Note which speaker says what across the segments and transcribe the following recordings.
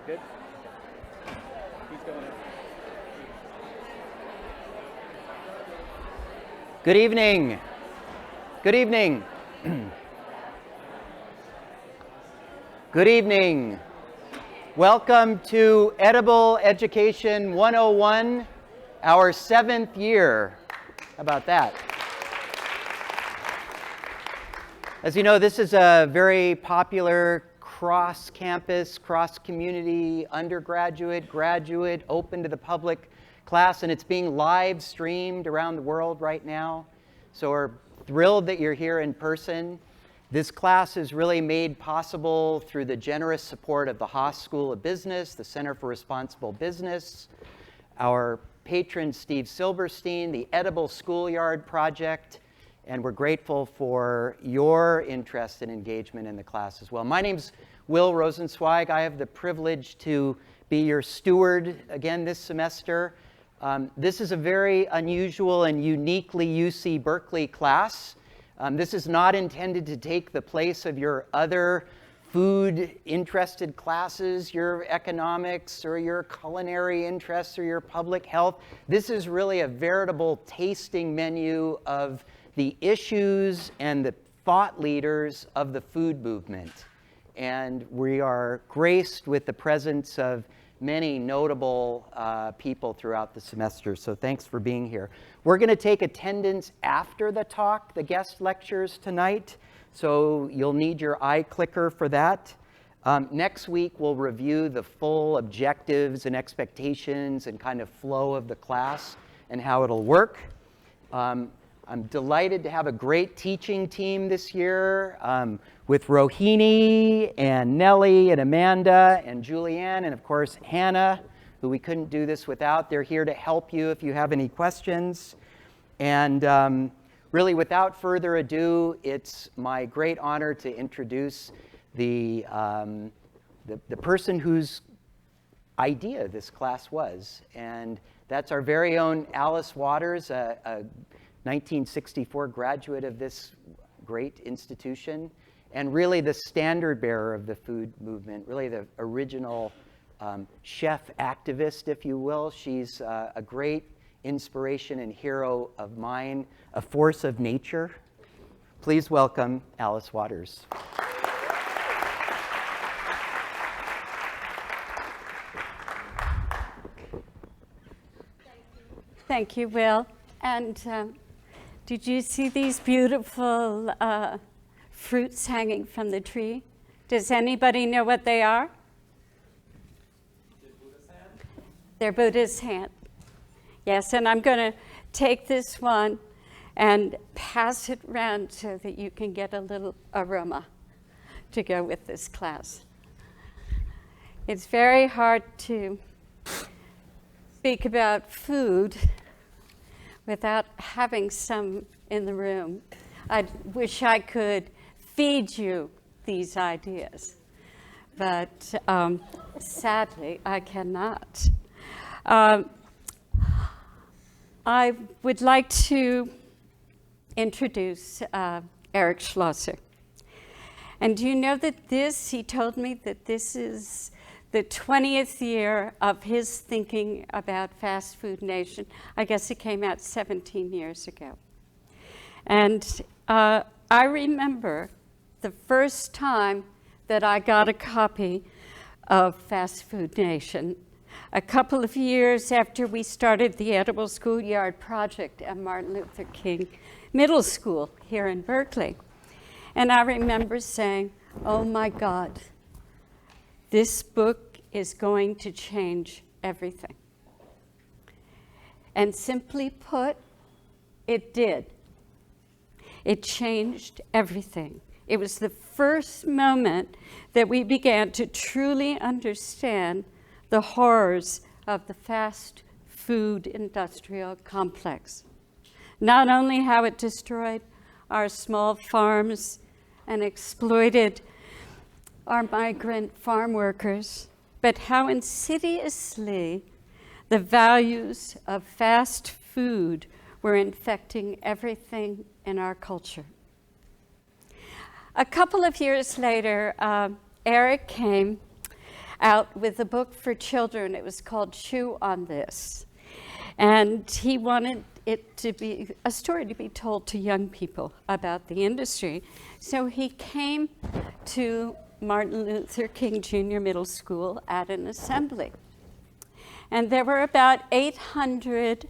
Speaker 1: Good? He's going in. Good evening. Good evening. Good evening. Welcome to Edible Education 101, our 7th year. How about that? As you know, this is a very popular cross-campus, cross-community, undergraduate, graduate, open to the public class, and it's being live streamed around the world right now. So we're thrilled that you're here in person. This class is really made possible through the generous support of the Haas School of Business, the Center for Responsible Business, our patron Steve Silverstein, the Edible Schoolyard Project, and we're grateful for your interest and engagement in the class as well. My name's Will Rosenzweig. I have the privilege to be your steward again this semester. This is a very unusual and uniquely UC Berkeley class. This is not intended to take the place of your other food-interested classes, your economics or your culinary interests or your public health. This is really a veritable tasting menu of the issues and the thought leaders of the food movement. And we are graced with the presence of many notable people throughout the semester, so thanks for being here. We're going to take attendance after the talk, the guest lectures tonight, so you'll need your iClicker for that. Next week, we'll review the full objectives and expectations and kind of flow of the class and how it'll work. I'm delighted to have a great teaching team this year with Rohini and Nellie and Amanda and Julianne and, of course, Hannah, who we couldn't do this without. They're here to help you if you have any questions. And really, without further ado, it's my great honor to introduce the person whose idea this class was. And that's our very own Alice Waters, a 1964 graduate of this great institution, and really the standard bearer of the food movement, really the original chef activist, if you will. She's a great inspiration and hero of mine, a force of nature. Please welcome Alice Waters.
Speaker 2: Thank you, Will. And did you see these beautiful fruits hanging from the tree? Does anybody know what they are? They're Buddha's hand. Yes, and I'm going to take this one and pass it around so that you can get a little aroma to go with this class. It's very hard to speak about food without having some in the room. I wish I could feed you these ideas, but sadly, I cannot. I would like to introduce Eric Schlosser. And do you know that he told me that this is the 20th year of his thinking about Fast Food Nation. I guess it came out 17 years ago. And I remember the first time that I got a copy of Fast Food Nation, a couple of years after we started the Edible Schoolyard Project at Martin Luther King Middle School here in Berkeley. And I remember saying, oh my God, this book is going to change everything. And simply put, it did. It changed everything. It was the first moment that we began to truly understand the horrors of the fast food industrial complex. Not only how it destroyed our small farms and exploited our migrant farm workers, but how insidiously the values of fast food were infecting everything in our culture. A couple of years later, Eric came out with a book for children. It was called Chew on This. And he wanted it to be a story to be told to young people about the industry. So he came to Martin Luther King Jr. Middle School at an assembly. And there were about 800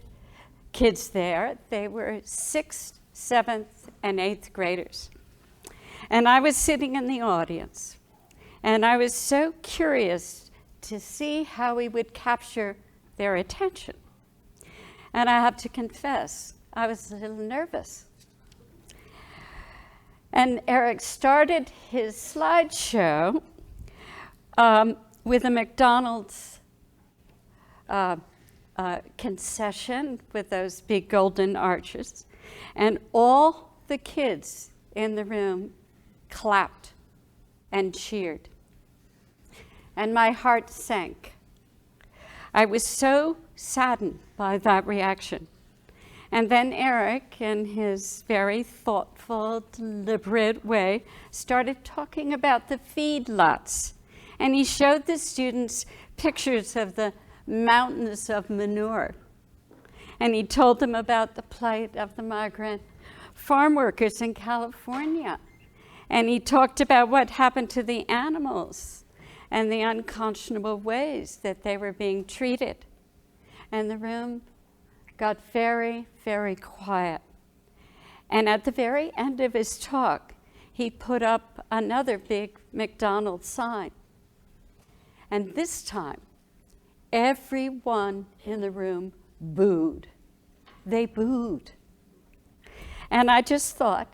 Speaker 2: kids there. They were 6th, 7th, and 8th graders. And I was sitting in the audience. And I was so curious to see how we would capture their attention. And I have to confess, I was a little nervous. And Eric started his slideshow with a McDonald's concession with those big golden arches. And all the kids in the room clapped and cheered. And my heart sank. I was so saddened by that reaction. And then Eric, in his very thoughtful, deliberate way, started talking about the feedlots. And he showed the students pictures of the mountains of manure. And he told them about the plight of the migrant farm workers in California. And he talked about what happened to the animals and the unconscionable ways that they were being treated. And the room got very, very quiet. And at the very end of his talk, he put up another big McDonald's sign. And this time, everyone in the room booed. They booed. And I just thought,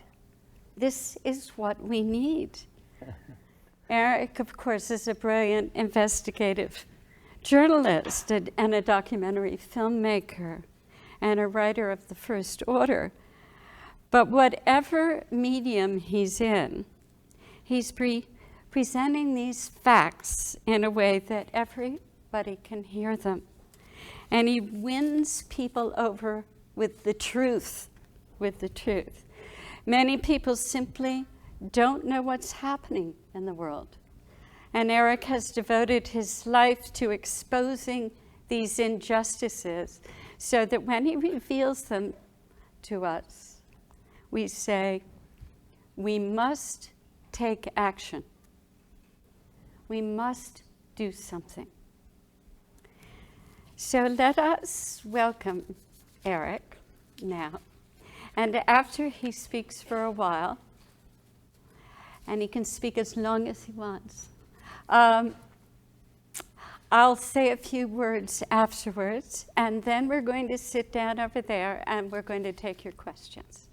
Speaker 2: this is what we need. Eric, of course, is a brilliant investigative journalist and a documentary filmmaker and a writer of the first order. But whatever medium he's in, he's presenting these facts in a way that everybody can hear them. And he wins people over with the truth, Many people simply don't know what's happening in the world. And Eric has devoted his life to exposing these injustices so that when he reveals them to us, we say, we must take action. We must do something. So let us welcome Eric now. And after he speaks for a while, and he can speak as long as he wants, I'll say a few words afterwards, and then we're going to sit down over there and we're going to take your questions.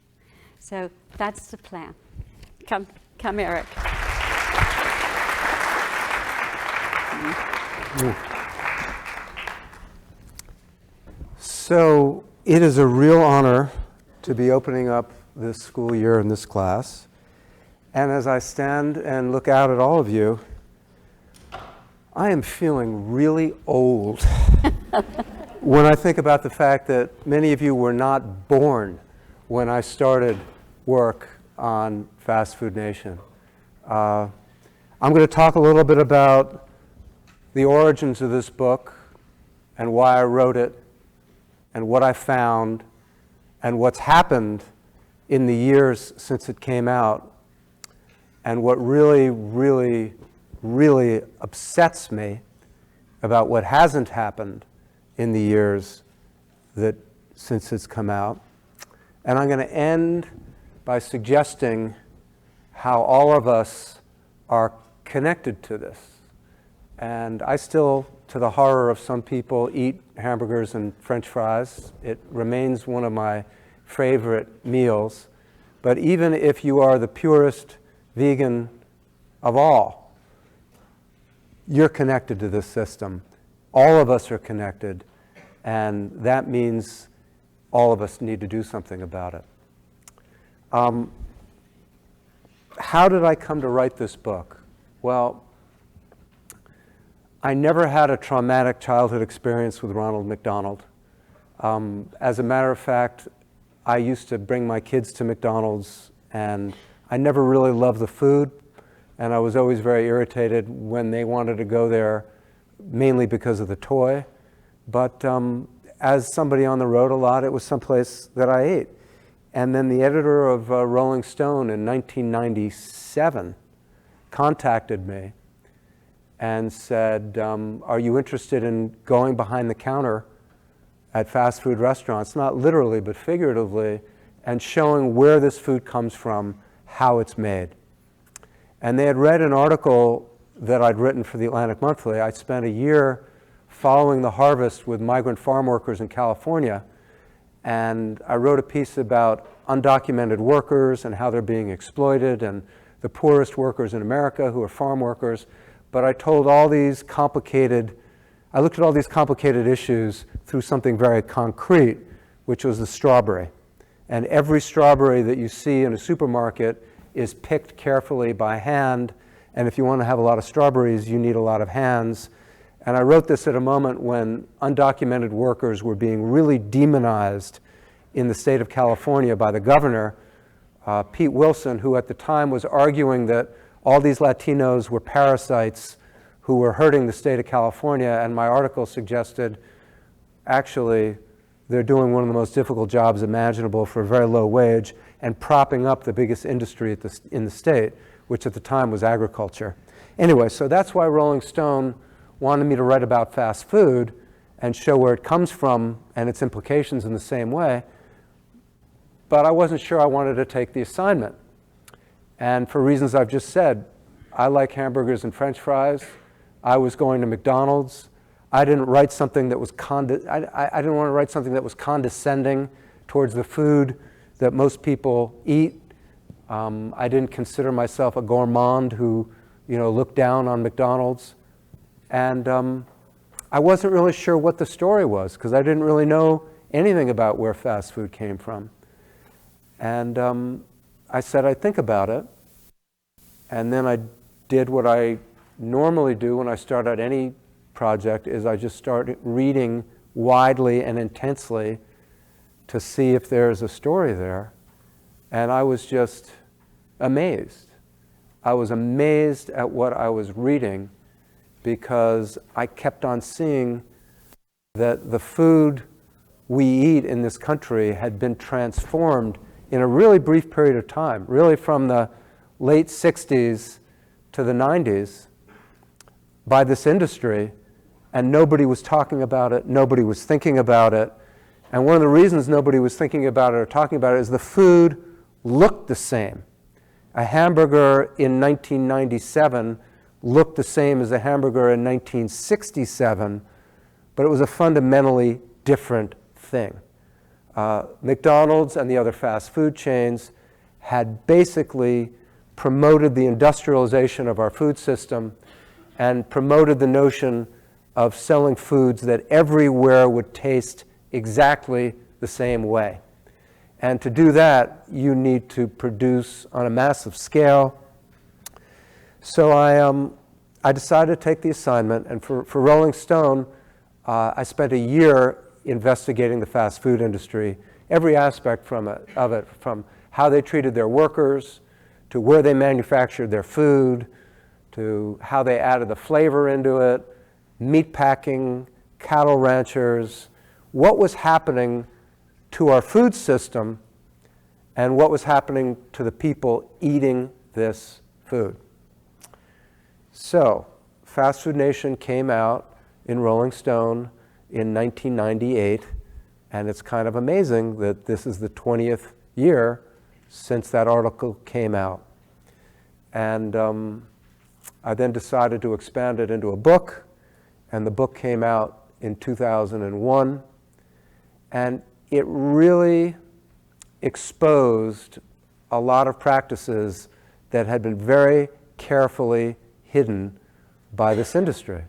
Speaker 2: So that's the plan. Come, Eric.
Speaker 3: So it is a real honor to be opening up this school year in this class. And as I stand and look out at all of you, I am feeling really old when I think about the fact that many of you were not born when I started work on Fast Food Nation. I'm going to talk a little bit about the origins of this book and why I wrote it and what I found and what's happened in the years since it came out, and what really, really, really upsets me about what hasn't happened in the years that since it's come out. And I'm going to end by suggesting how all of us are connected to this. And I still, to the horror of some people, eat hamburgers and French fries. It remains one of my favorite meals. But even if you are the purest vegan of all, you're connected to this system. All of us are connected, and that means all of us need to do something about it. How did I come to write this book? Well, I never had a traumatic childhood experience with Ronald McDonald. As a matter of fact, I used to bring my kids to McDonald's, and I never really loved the food, and I was always very irritated when they wanted to go there mainly because of the toy. But as somebody on the road a lot, it was someplace that I ate. And then the editor of Rolling Stone in 1997 contacted me and said, are you interested in going behind the counter at fast food restaurants, not literally but figuratively, and showing where this food comes from, how it's made. And they had read an article that I'd written for the Atlantic Monthly. I spent a year following the harvest with migrant farm workers in California, and I wrote a piece about undocumented workers and how they're being exploited, and the poorest workers in America who are farm workers. But I looked at all these complicated issues through something very concrete, which was the strawberry. And every strawberry that you see in a supermarket is picked carefully by hand. And if you want to have a lot of strawberries, you need a lot of hands. And I wrote this at a moment when undocumented workers were being really demonized in the state of California by the governor, Pete Wilson, who at the time was arguing that all these Latinos were parasites who were hurting the state of California. And my article suggested, actually, they're doing one of the most difficult jobs imaginable for a very low wage and propping up the biggest industry in the state, which at the time was agriculture. Anyway, so that's why Rolling Stone wanted me to write about fast food and show where it comes from and its implications in the same way. But I wasn't sure I wanted to take the assignment. And for reasons I've just said, I like hamburgers and French fries. I was going to McDonald's. I didn't write something that was I didn't want to write something that was condescending towards the food that most people eat. I didn't consider myself a gourmand who, looked down on McDonald's. And I wasn't really sure what the story was because I didn't really know anything about where fast food came from. And I said I'd think about it. And then I did what I normally do when I start out any project, is I just start reading widely and intensely to see if there's a story there. And I was just amazed. I was amazed at what I was reading because I kept on seeing that the food we eat in this country had been transformed in a really brief period of time, really from the late 60s to the 90s by this industry, and nobody was talking about it, nobody was thinking about it. And one of the reasons nobody was thinking about it or talking about it is the food looked the same. A hamburger in 1997 looked the same as a hamburger in 1967, but it was a fundamentally different thing. McDonald's and the other fast food chains had basically promoted the industrialization of our food system and promoted the notion of selling foods that everywhere would taste exactly the same way. And to do that, you need to produce on a massive scale. So I decided to take the assignment, and for Rolling Stone, I spent a year investigating the fast food industry, every aspect of it, from how they treated their workers, to where they manufactured their food, to how they added the flavor into it, meat packing, cattle ranchers, what was happening to our food system and what was happening to the people eating this food. So, Fast Food Nation came out in Rolling Stone in 1998, and it's kind of amazing that this is the 20th year since that article came out. And I then decided to expand it into a book, and the book came out in 2001, and it really exposed a lot of practices that had been very carefully hidden by this industry.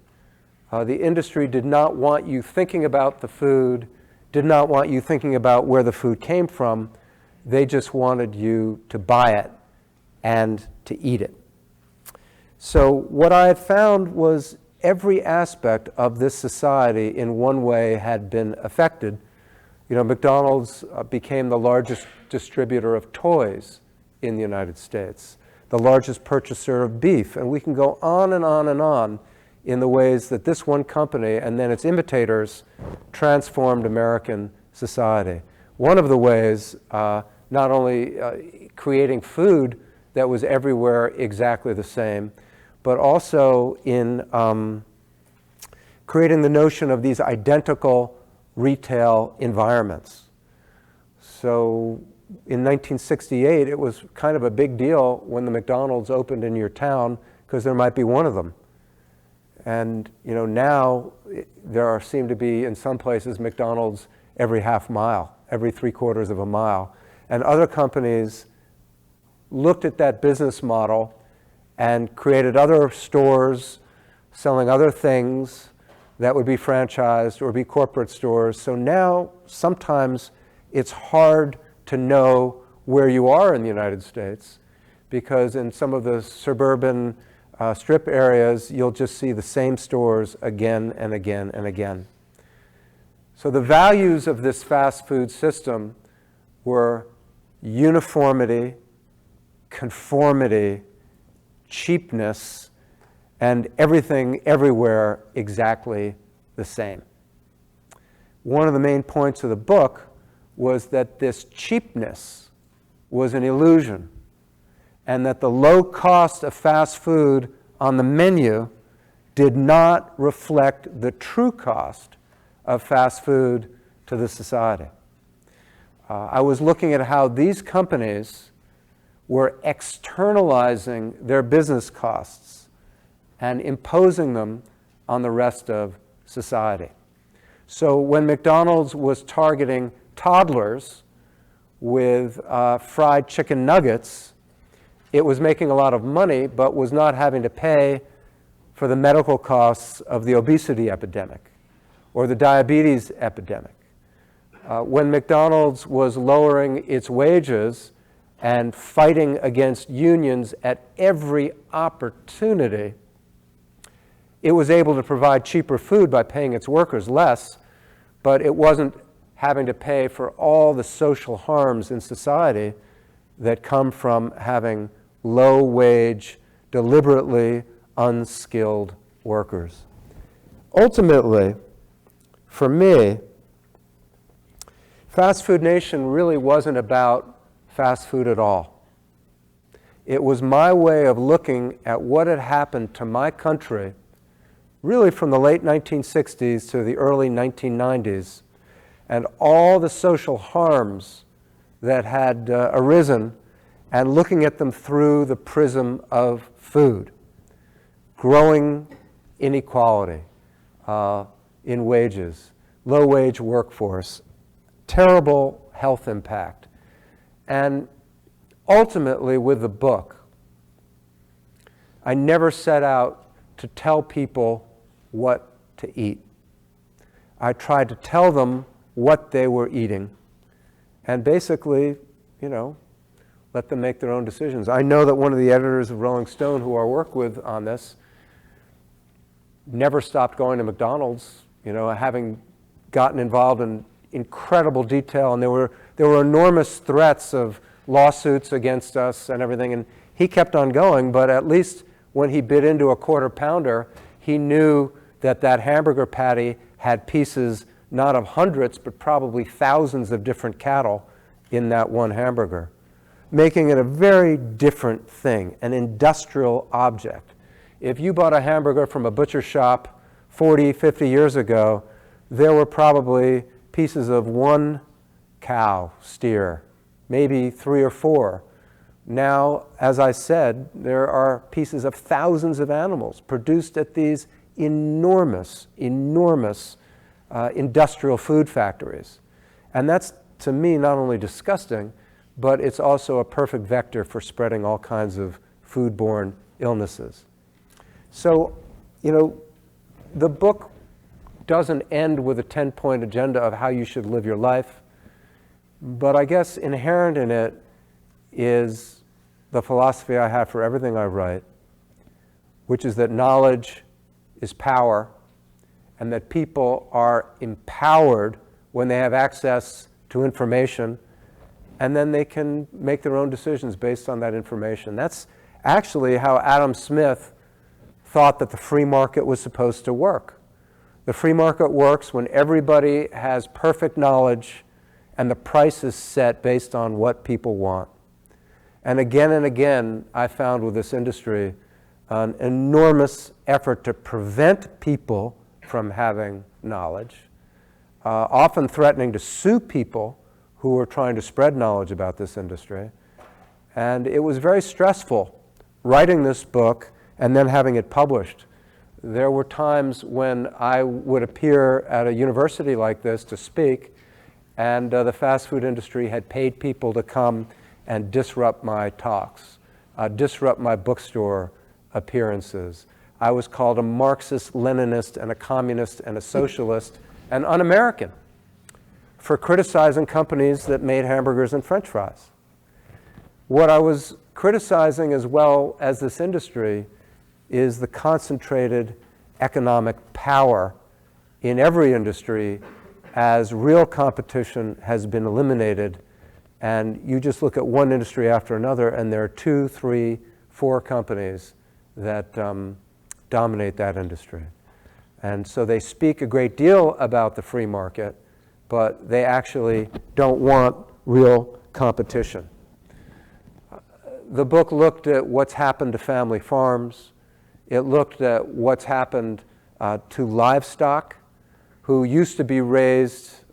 Speaker 3: The industry did not want you thinking about the food, did not want you thinking about where the food came from. They just wanted you to buy it and to eat it. So what I had found was every aspect of this society in one way had been affected. McDonald's became the largest distributor of toys in the United States, the largest purchaser of beef, and we can go on and on and on in the ways that this one company and then its imitators transformed American society. One of the ways, not only creating food that was everywhere exactly the same, but also in creating the notion of these identical retail environments. So in 1968, it was kind of a big deal when the McDonald's opened in your town because there might be one of them. And now there seem to be, in some places, McDonald's every half mile, every 3/4 of a mile. And other companies looked at that business model and created other stores selling other things that would be franchised or be corporate stores. So now sometimes it's hard to know where you are in the United States, because in some of the suburban strip areas, you'll just see the same stores again and again and again. So the values of this fast food system were uniformity, conformity, cheapness, and everything everywhere exactly the same. One of the main points of the book was that this cheapness was an illusion, and that the low cost of fast food on the menu did not reflect the true cost of fast food to the society. I was looking at how these companies were externalizing their business costs and imposing them on the rest of society. So when McDonald's was targeting toddlers with fried chicken nuggets, it was making a lot of money, but was not having to pay for the medical costs of the obesity epidemic or the diabetes epidemic. When McDonald's was lowering its wages and fighting against unions at every opportunity, it was able to provide cheaper food by paying its workers less, but it wasn't having to pay for all the social harms in society that come from having low-wage, deliberately unskilled workers. Ultimately, for me, Fast Food Nation really wasn't about fast food at all. It was my way of looking at what had happened to my country, really from the late 1960s to the early 1990s, and all the social harms that had arisen, and looking at them through the prism of food. Growing inequality in wages, low-wage workforce, terrible health impact. And ultimately, with the book, I never set out to tell people what to eat. I tried to tell them what they were eating and basically, let them make their own decisions. I know that one of the editors of Rolling Stone, who I work with on this, never stopped going to McDonald's, having gotten involved in incredible detail, and there were enormous threats of lawsuits against us and everything, and he kept on going, but at least when he bit into a quarter pounder, he knew that that hamburger patty had pieces not of hundreds, but probably thousands of different cattle in that one hamburger, making it a very different thing, an industrial object. If you bought a hamburger from a butcher shop 40, 50 years ago, there were probably pieces of one cow, steer, maybe 3 or 4. Now, as I said, there are pieces of thousands of animals produced at these enormous industrial food factories. And that's, to me, not only disgusting, but it's also a perfect vector for spreading all kinds of foodborne illnesses. So, the book doesn't end with a 10-point agenda of how you should live your life, but I guess inherent in it is the philosophy I have for everything I write, which is that knowledge is power, and that people are empowered when they have access to information, and then they can make their own decisions based on that information. That's actually how Adam Smith thought that the free market was supposed to work. The free market works when everybody has perfect knowledge and the price is set based on what people want. And again, I found with this industry an enormous effort to prevent people from having knowledge, often threatening to sue people who were trying to spread knowledge about this industry. And it was very stressful writing this book and then having it published. There were times when I would appear at a university like this to speak, and the fast food industry had paid people to come and disrupt my talks, disrupt my bookstore appearances. I was called a Marxist, Leninist, and a communist, and a socialist, and un-American for criticizing companies that made hamburgers and French fries. What I was criticizing, as well as this industry, is the concentrated economic power in every industry as real competition has been eliminated. And you just look at one industry after another, and there are 2, 3, 4 companies that dominate that industry. And so they speak a great deal about the free market, but they actually don't want real competition. The book looked at what's happened to family farms. It looked at what's happened to livestock, who used to be raised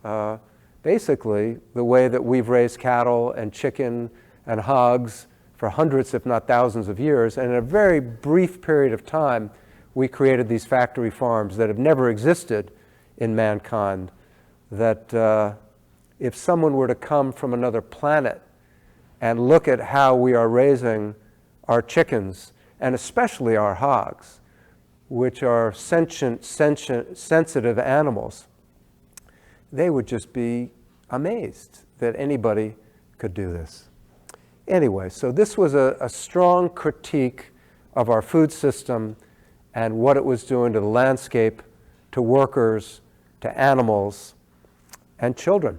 Speaker 3: basically the way that we've raised cattle and chicken and hogs for hundreds, if not thousands of years. And in a very brief period of time, we created these factory farms that have never existed in mankind, that if someone were to come from another planet and look at how we are raising our chickens, and especially our hogs, which are sentient, sensitive animals, they would just be amazed that anybody could do this. Anyway, so this was a strong critique of our food system and what it was doing to the landscape, to workers, to animals, and children.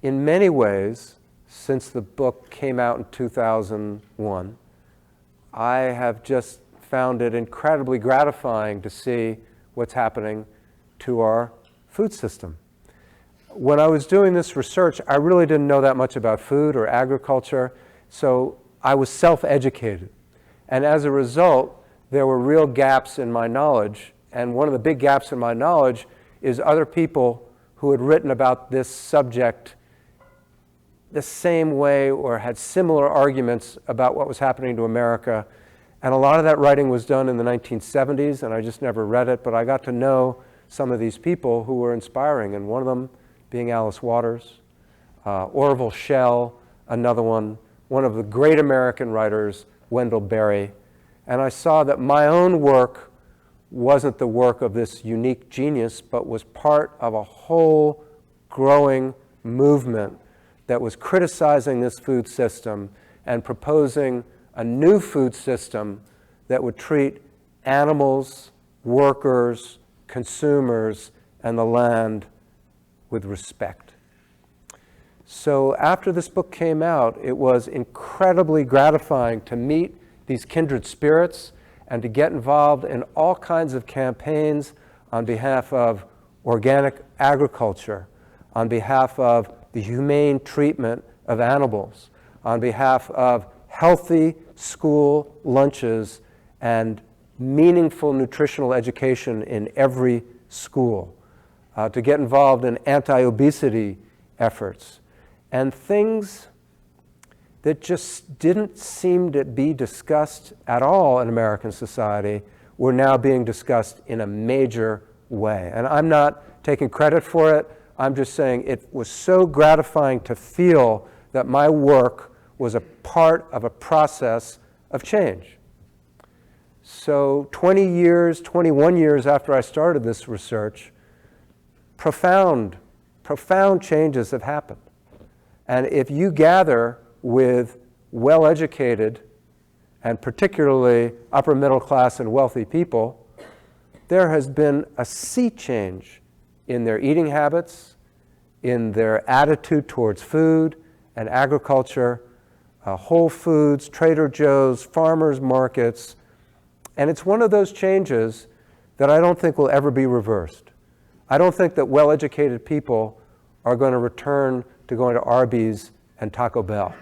Speaker 3: In many ways, since the book came out in 2001, I have just found it incredibly gratifying to see what's happening to our food system. When I was doing this research, I really didn't know that much about food or agriculture, so I was self-educated. And as a result, there were real gaps in my knowledge, and one of the big gaps in my knowledge is other people who had written about this subject the same way or had similar arguments about what was happening to America. And a lot of that writing was done in the 1970s, and I just never read it, but I got to know some of these people who were inspiring, and one of them being Alice Waters, Orville Schell, another one of the great American writers, Wendell Berry. And I saw that my own work wasn't the work of this unique genius, but was part of a whole growing movement that was criticizing this food system and proposing a new food system that would treat animals, workers, consumers, and the land with respect. So after this book came out, it was incredibly gratifying to meet these kindred spirits and to get involved in all kinds of campaigns on behalf of organic agriculture, on behalf of the humane treatment of animals, on behalf of healthy school lunches and meaningful nutritional education in every school, to get involved in anti-obesity efforts, and things that just didn't seem to be discussed at all in American society were now being discussed in a major way. And I'm not taking credit for it. I'm just saying it was so gratifying to feel that my work was a part of a process of change. So 21 years after I started this research, profound changes have happened. And if you gather with well-educated and particularly upper middle class and wealthy people, there has been a sea change in their eating habits, in their attitude towards food and agriculture. Whole Foods, Trader Joe's, farmers markets, And it's one of those changes that I don't think will ever be reversed. I don't think that well-educated people are going to return to going to Arby's and Taco Bell.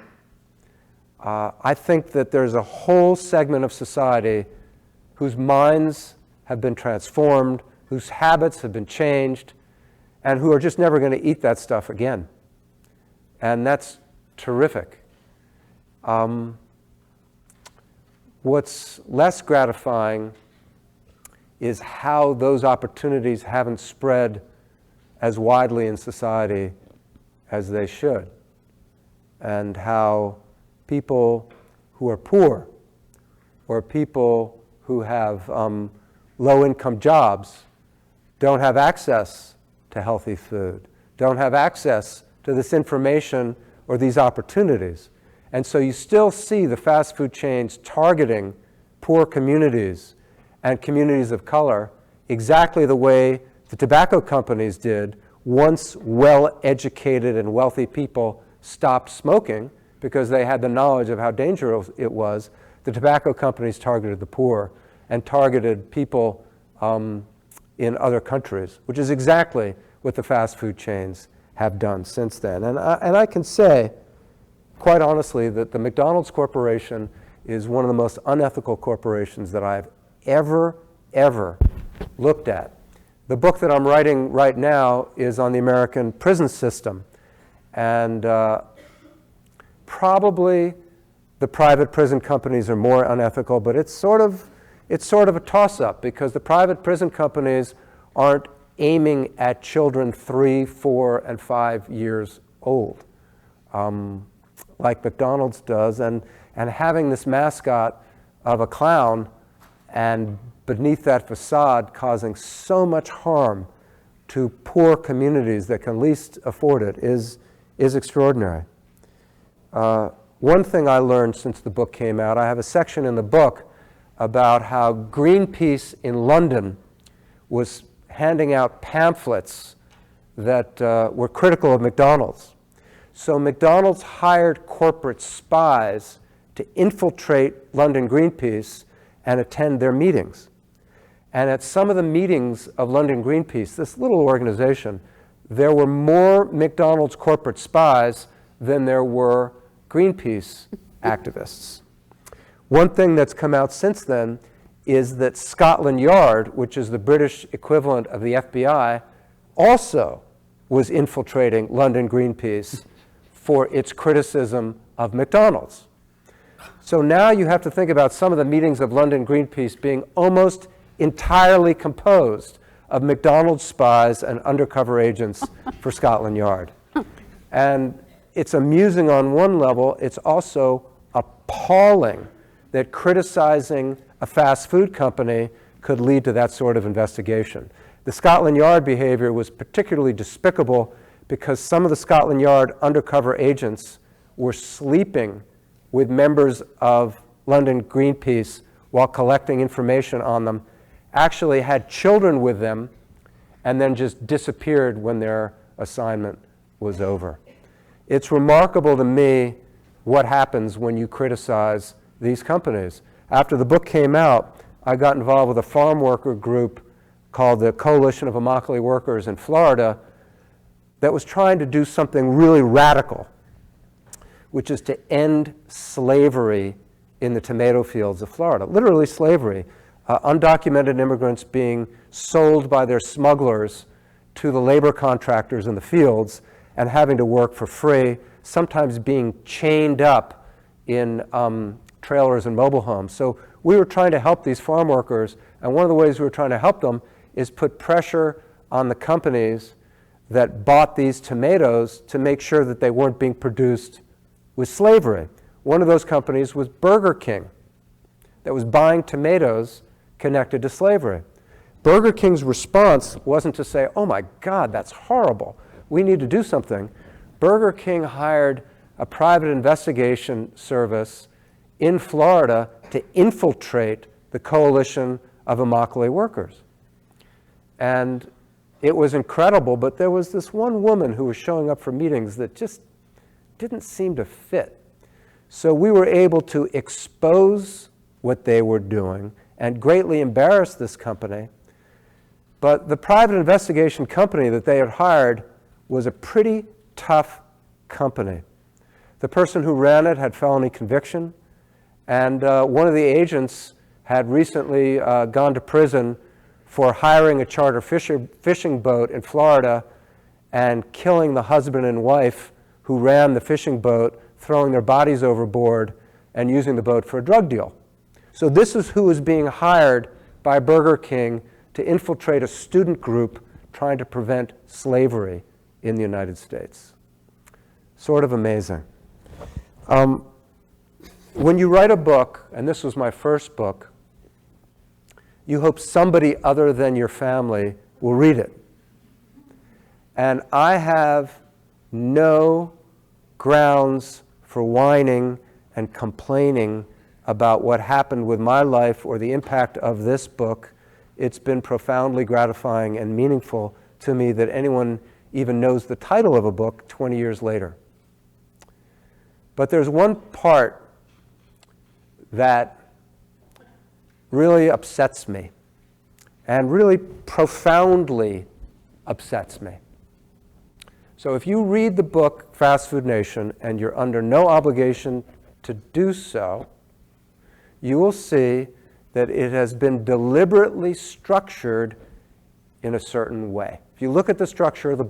Speaker 3: I think that there's a whole segment of society whose minds have been transformed, whose habits have been changed, and who are just never going to eat that stuff again. And that's terrific. What's less gratifying is how those opportunities haven't spread as widely in society as they should, and how people who are poor or people who have low-income jobs don't have access to healthy food, don't have access to this information or these opportunities. And so you still see the fast food chains targeting poor communities and communities of color exactly the way the tobacco companies did once well-educated and wealthy people stopped smoking because they had the knowledge of how dangerous it was. The tobacco companies targeted the poor and targeted people in other countries, which is exactly what the fast food chains have done since then. And I can say, quite honestly, that the McDonald's Corporation is one of the most unethical corporations that I've ever looked at. The book that I'm writing right now is on the American prison system. And probably the private prison companies are more unethical, but it's sort of a toss-up because the private prison companies aren't aiming at children 3, 4, and 5 years old, like McDonald's does, and having this mascot of a clown and beneath that facade causing so much harm to poor communities that can least afford it is extraordinary. One thing I learned since the book came out, I have a section in the book about how Greenpeace in London was handing out pamphlets that were critical of McDonald's. So McDonald's hired corporate spies to infiltrate London Greenpeace and attend their meetings. And at some of the meetings of London Greenpeace, this little organization, there were more McDonald's corporate spies than there were Greenpeace activists. One thing that's come out since then is that Scotland Yard, which is the British equivalent of the FBI, also was infiltrating London Greenpeace for its criticism of McDonald's. So now you have to think about some of the meetings of London Greenpeace being almost entirely composed of McDonald's spies and undercover agents for Scotland Yard. And it's amusing on one level, it's also appalling that criticizing a fast food company could lead to that sort of investigation. The Scotland Yard behavior was particularly despicable because some of the Scotland Yard undercover agents were sleeping with members of London Greenpeace while collecting information on them, actually had children with them, and then just disappeared when their assignment was over. It's remarkable to me what happens when you criticize these companies. After the book came out, I got involved with a farm worker group called the Coalition of Immokalee Workers in Florida that was trying to do something really radical, which is to end slavery in the tomato fields of Florida. Literally slavery. Undocumented immigrants being sold by their smugglers to the labor contractors in the fields and having to work for free, sometimes being chained up in trailers and mobile homes. So we were trying to help these farm workers, and one of the ways we were trying to help them is put pressure on the companies that bought these tomatoes to make sure that they weren't being produced with slavery. One of those companies was Burger King, that was buying tomatoes connected to slavery. Burger King's response wasn't to say, oh my God, that's horrible, we need to do something. Burger King hired a private investigation service in Florida to infiltrate the Coalition of Immokalee Workers. And it was incredible, but there was this one woman who was showing up for meetings that just didn't seem to fit. So we were able to expose what they were doing and greatly embarrassed this company. But the private investigation company that they had hired was a pretty tough company. The person who ran it had felony conviction, and one of the agents had recently gone to prison for hiring a charter fishing boat in Florida and killing the husband and wife who ran the fishing boat, throwing their bodies overboard and using the boat for a drug deal. So this is who was being hired by Burger King to infiltrate a student group trying to prevent slavery in the United States. Sort of amazing. When you write a book, and this was my first book, you hope somebody other than your family will read it. And I have no grounds for whining and complaining about what happened with my life or the impact of this book. It's been profoundly gratifying and meaningful to me that anyone even knows the title of a book 20 years later. But there's one part that really upsets me and really profoundly upsets me. So if you read the book Fast Food Nation, and you're under no obligation to do so, you will see that it has been deliberately structured in a certain way. If you look at the structure of the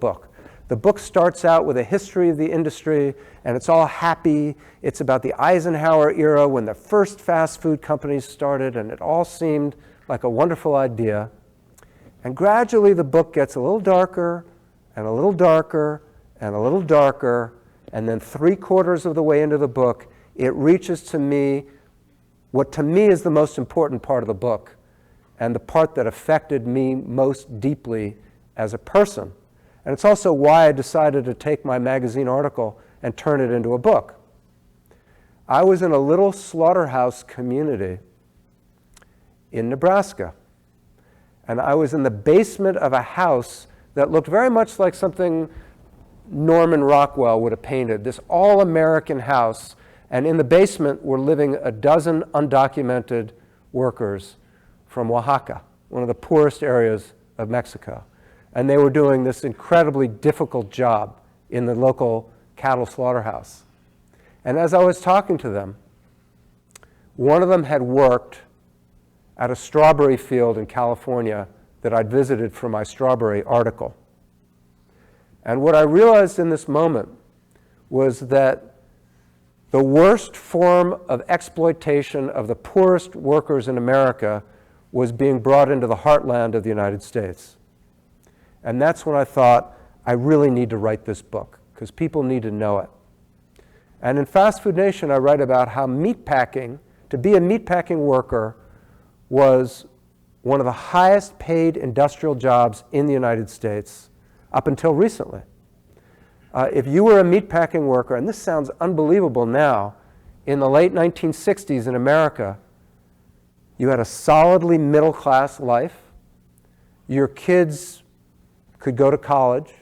Speaker 3: book starts out with a history of the industry, and it's all happy. It's about the Eisenhower era when the first fast food companies started, and it all seemed like a wonderful idea. And gradually the book gets a little darker, and a little darker, and a little darker, and then 3/4 of the way into the book, it reaches to me what to me is the most important part of the book, and the part that affected me most deeply as a person. And it's also why I decided to take my magazine article and turn it into a book. I was in a little slaughterhouse community in Nebraska, and I was in the basement of a house that looked very much like something Norman Rockwell would have painted, this all-American house, and in the basement were living a dozen undocumented workers from Oaxaca, one of the poorest areas of Mexico. And they were doing this incredibly difficult job in the local cattle slaughterhouse. And as I was talking to them, one of them had worked at a strawberry field in California that I'd visited for my strawberry article. And what I realized in this moment was that the worst form of exploitation of the poorest workers in America was being brought into the heartland of the United States. And that's when I thought, I really need to write this book, because people need to know it. And in Fast Food Nation, I write about how meatpacking, to be a meatpacking worker, was one of the highest paid industrial jobs in the United States up until recently. If you were a meatpacking worker, and this sounds unbelievable now, in the late 1960s in America, you had a solidly middle-class life. Your kids could go to college.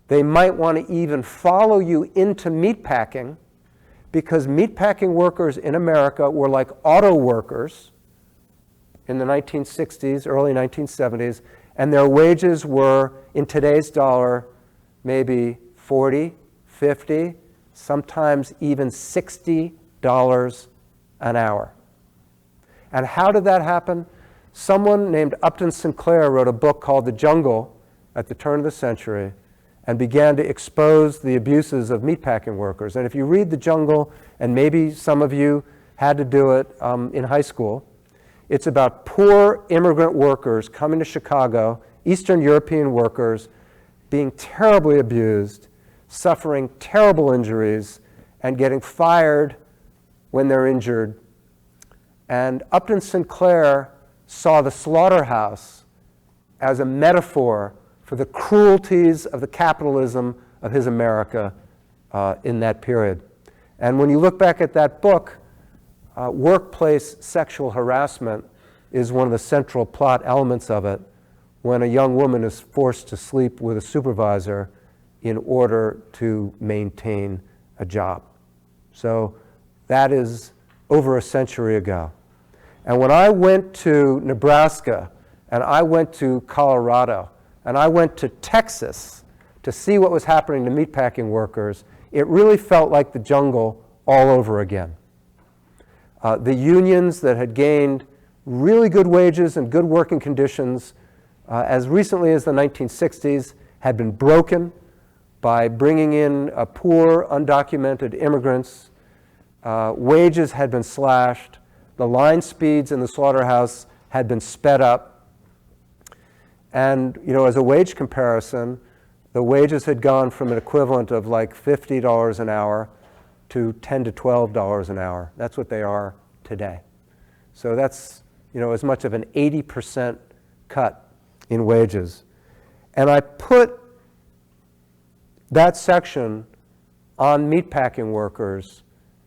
Speaker 3: They might want to even follow you into meatpacking, because meatpacking workers in America were like auto workers in the 1960s, early 1970s, and their wages were, in today's dollar, maybe $40, $50, sometimes even $60 an hour. And how did that happen? Someone named Upton Sinclair wrote a book called The Jungle at the turn of the century and began to expose the abuses of meatpacking workers. And if you read The Jungle, and maybe some of you had to do it in high school, it's about poor immigrant workers coming to Chicago, Eastern European workers, being terribly abused, suffering terrible injuries, and getting fired when they're injured. And Upton Sinclair saw the slaughterhouse as a metaphor for the cruelties of the capitalism of his America in that period. And when you look back at that book, workplace sexual harassment is one of the central plot elements of it, when a young woman is forced to sleep with a supervisor in order to maintain a job. So that is over a century ago. And when I went to Nebraska, and I went to Colorado, and I went to Texas to see what was happening to meatpacking workers, it really felt like the jungle all over again. The unions that had gained really good wages and good working conditions as recently as the 1960s had been broken by bringing in poor, undocumented immigrants. Wages had been slashed. The line speeds in the slaughterhouse had been sped up. And, as a wage comparison, the wages had gone from an equivalent of like $50 an hour to $10 to $12 an hour. That's what they are today. So that's, as much of an 80% cut in wages. And I put that section on meatpacking workers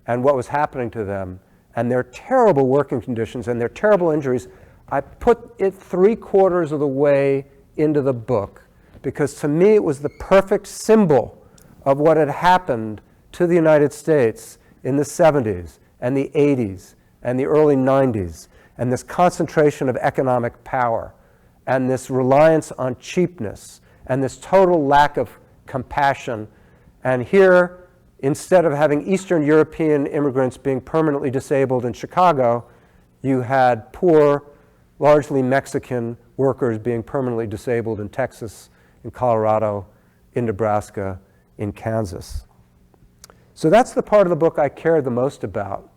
Speaker 3: and what was happening to them and their terrible working conditions and their terrible injuries. I put it 3/4 of the way into the book because to me it was the perfect symbol of what had happened to the United States in the 70s and the 80s and the early 90s, and this concentration of economic power and this reliance on cheapness and this total lack of compassion. And here, instead of having Eastern European immigrants being permanently disabled in Chicago, you had poor, largely Mexican workers being permanently disabled in Texas, in Colorado, in Nebraska, in Kansas. So that's the part of the book I care the most about.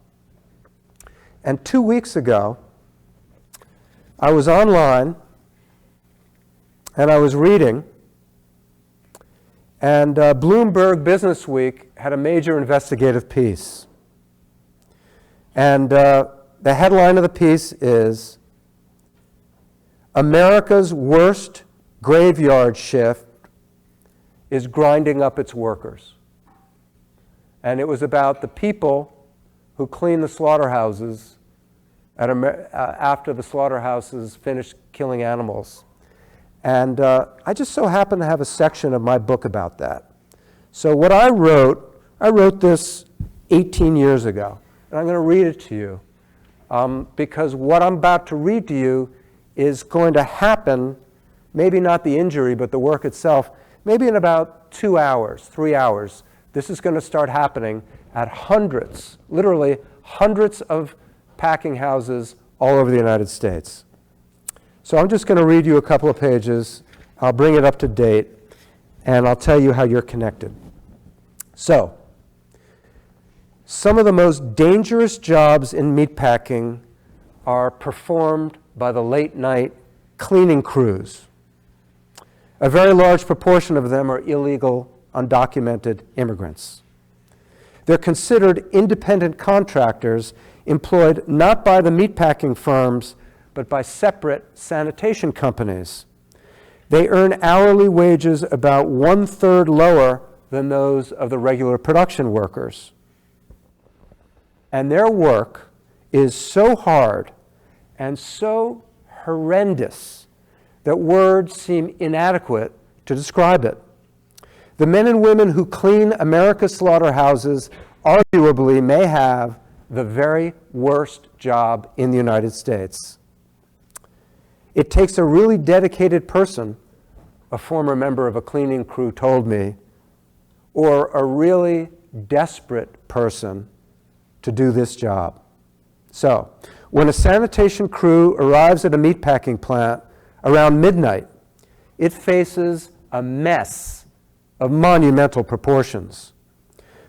Speaker 3: And 2 weeks ago, I was online and I was reading, and Bloomberg Business Week had a major investigative piece. And the headline of the piece is, "America's worst graveyard shift is grinding up its workers." And it was about the people who clean the slaughterhouses after the slaughterhouses finish killing animals. And I just so happen to have a section of my book about that. So what I wrote this 18 years ago, and I'm going to read it to you because what I'm about to read to you is going to happen, maybe not the injury, but the work itself, maybe in about 2 hours, 3 hours. This is going to start happening at hundreds, literally hundreds of packing houses all over the United States. So I'm just going to read you a couple of pages. I'll bring it up to date, and I'll tell you how you're connected. So, some of the most dangerous jobs in meatpacking are performed by the late-night cleaning crews. A very large proportion of them are illegal, undocumented immigrants. They're considered independent contractors employed not by the meatpacking firms, but by separate sanitation companies. They earn hourly wages about 1/3 lower than those of the regular production workers. And their work is so hard and so horrendous that words seem inadequate to describe it. The men and women who clean America's slaughterhouses arguably may have the very worst job in the United States. It takes a really dedicated person, a former member of a cleaning crew told me, or a really desperate person to do this job. So, when a sanitation crew arrives at a meatpacking plant around midnight, it faces a mess of monumental proportions.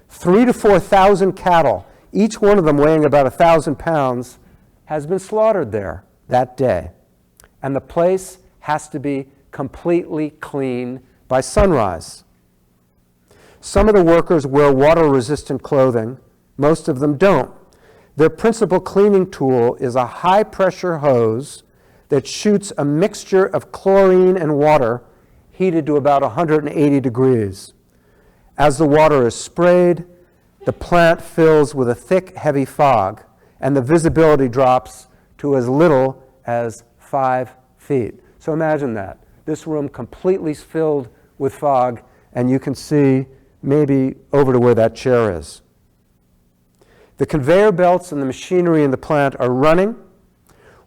Speaker 3: 3,000 to 4,000 cattle, each one of them weighing about 1,000 pounds, has been slaughtered there that day. And the place has to be completely clean by sunrise. Some of the workers wear water-resistant clothing. Most of them don't. Their principal cleaning tool is a high-pressure hose that shoots a mixture of chlorine and water heated to about 180 degrees. As the water is sprayed, the plant fills with a thick, heavy fog, and the visibility drops to as little as 5 feet. So imagine that. This room completely filled with fog, and you can see maybe over to where that chair is. The conveyor belts and the machinery in the plant are running,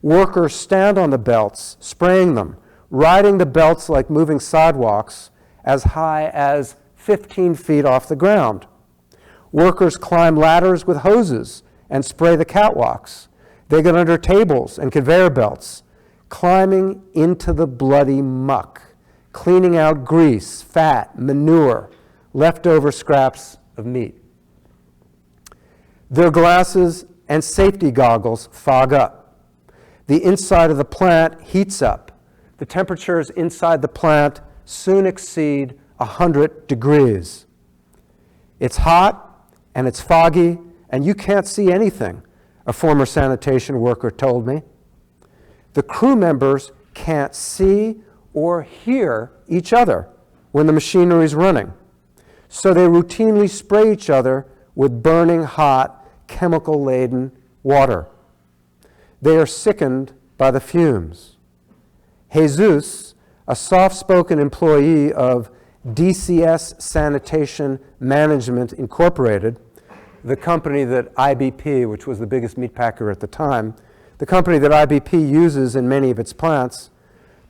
Speaker 3: Workers stand on the belts, spraying them, riding the belts like moving sidewalks as high as 15 feet off the ground. Workers climb ladders with hoses and spray the catwalks. They get under tables and conveyor belts, climbing into the bloody muck, cleaning out grease, fat, manure, leftover scraps of meat. Their glasses and safety goggles fog up. The inside of the plant heats up. The temperatures inside the plant soon exceed 100 degrees. It's hot and it's foggy and you can't see anything, a former sanitation worker told me. The crew members can't see or hear each other when the machinery is running, so they routinely spray each other with burning hot, chemical-laden water. They are sickened by the fumes. Jesus, a soft-spoken employee of DCS Sanitation Management Incorporated, the company that IBP, which was the biggest meat packer at the time, the company that IBP uses in many of its plants,